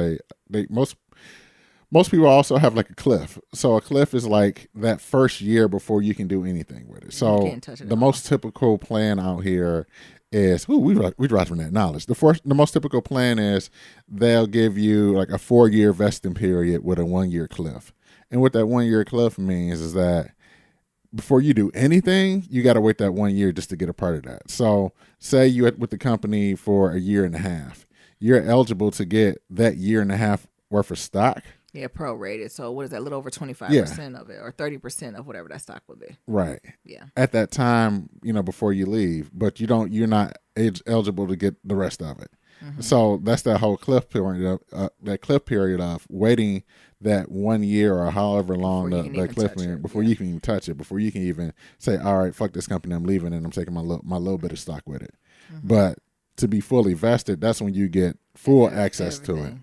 most people also have like a cliff. So a cliff is like that first year before you can do anything with it. So the most typical plan out here is we dropping that knowledge. The most typical plan is they'll give you like a 4-year vesting period with a 1-year cliff. And what that 1-year cliff means is that before you do anything, you got to wait that 1 year just to get a part of that. So say you're with the company for a year and a half. You're eligible to get that year and a half worth of stock. Yeah, prorated. So what is that? A little over 25% of it, or 30% of whatever that stock would be. Right. Yeah. At that time, before you leave, but you're not eligible to get the rest of it. So that's that whole cliff period of waiting that 1 year or however long that cliff period before you can even touch it, before you can even say, all right, fuck this company, I'm leaving and I'm taking my little bit of stock with it. But to be fully vested, that's when you get full access to it.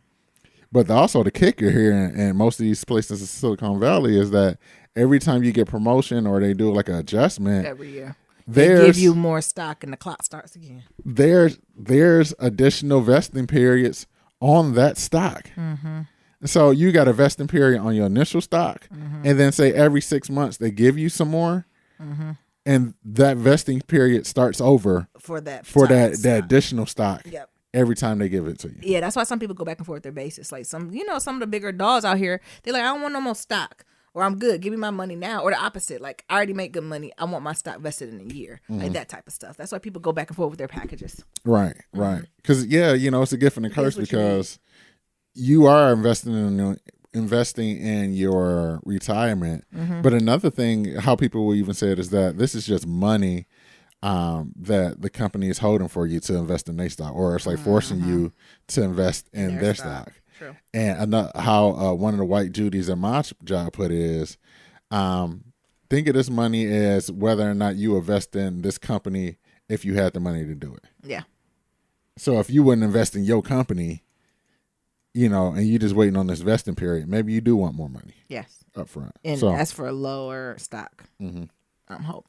But also the kicker here in most of these places in Silicon Valley is that every time you get promotion or they do like an adjustment every year, they give you more stock and the clock starts again. There's additional vesting periods on that stock. So you got a vesting period on your initial stock, and then say every 6 months they give you some more, and that vesting period starts over for that additional stock. Yep. Every time they give it to you. Yeah, that's why some people go back and forth with their basis. Like some of the bigger dogs out here, they're like, I don't want no more stock, or I'm good. Give me my money now. Or the opposite, like I already make good money. I want my stock vested in a year. Like that type of stuff. That's why people go back and forth with their packages. Right. Because it's a gift and a curse because you are investing in your retirement. But another thing, how people will even say it, is that this is just money that the company is holding for you to invest in their stock, or it's like forcing you to invest in their stock. True. And how one of the white Judies at my job put it is, think of this money as whether or not you invest in this company if you had the money to do it. Yeah. So if you wouldn't invest in your company, and you just waiting on this vesting period, maybe you do want more money. Yes. Up front. And that's for a lower stock. Hope.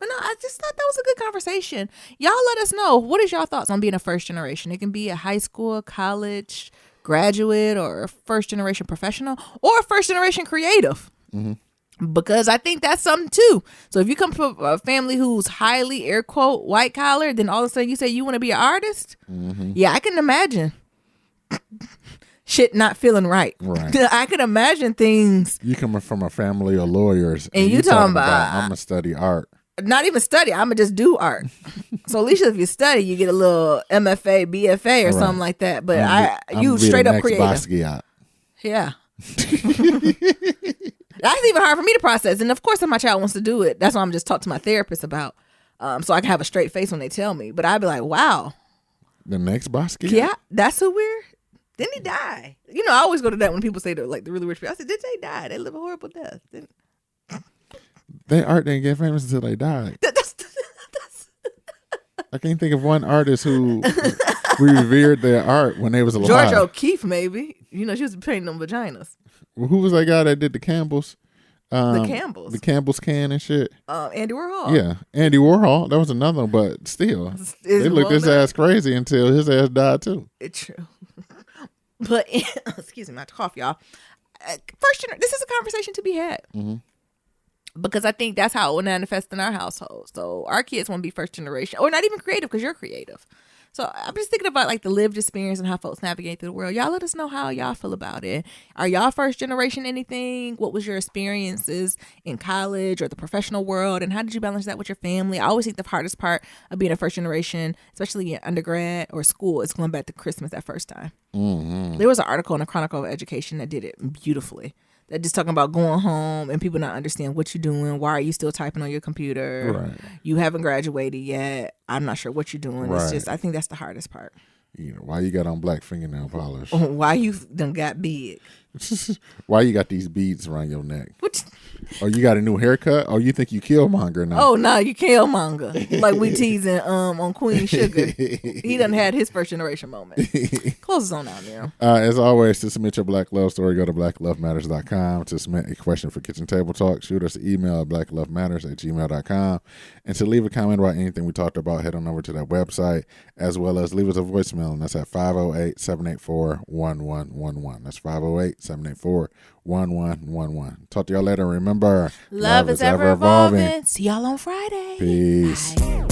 But no, I just thought that was a good conversation. Y'all let us know. What is y'all thoughts on being a first generation? It can be a high school, college graduate, or a first generation professional, or a first generation creative. Because I think that's something too. So if you come from a family who's highly, air quote, white collar, then all of a sudden you say you want to be an artist. Yeah, I can imagine shit not feeling right. I can imagine things. You coming from a family of lawyers, and you talking about I'm gonna study art. Not even study. I'm gonna just do art. So at least if you study, you get a little MFA, BFA, or something like that. But you straight up creative. Basquiat. Yeah. That's even hard for me to process. And of course, if my child wants to do it, that's what I'm just talking to my therapist about, so I can have a straight face when they tell me. But I'd be like, wow, the next Basquiat. Yeah, that's so weird. Didn't he die? I always go to that when people say the really rich people. I said, did they die? They live a horrible death. Their art didn't get famous until they died. I can't think of one artist who revered their art when they was alive. George O'Keeffe, maybe. She was painting them vaginas. Well, who was that guy that did the Campbells? The Campbells. The Campbell's can and shit. Andy Warhol. Yeah, Andy Warhol. That was another one, but still. They looked his ass crazy until his ass died too. It's true. But, excuse me, my cough, y'all. This is a conversation to be had. Because I think that's how it will manifest in our household. So our kids want to be first generation, or not even creative, because you're creative. So I'm just thinking about like the lived experience and how folks navigate through the world. Y'all let us know how y'all feel about it. Are y'all first generation anything? What was your experiences in college or the professional world? And how did you balance that with your family? I always think the hardest part of being a first generation, especially in undergrad or school, is going back to Christmas that first time. There was an article in the Chronicle of Education that did it beautifully. that just talking about going home and people not understand what you're doing. Why are you still typing on your computer? Right. You haven't graduated yet. I'm not sure what you're doing. Right. It's just, I think that's the hardest part. You know, why you got on black fingernail polish? Why you done got big? Why you got these beads around your neck? What? Oh, you got a new haircut? Oh, you think you Killmonger now? Oh no, you Killmonger. Like we teasing on Queen Sugar. He done had his first generation moment. Close us on out now. As always, to submit your Black Love story, go to blacklovematters.com. To submit a question for Kitchen Table Talk, shoot us an email at blacklovematters@gmail.com. And to leave a comment about anything we talked about, head on over to that website, as well as leave us a voicemail, and that's at 508-784-1111. That's 508-784-1111. Talk to y'all later. Remember, Love is ever evolving. See y'all on Friday. Peace. Bye.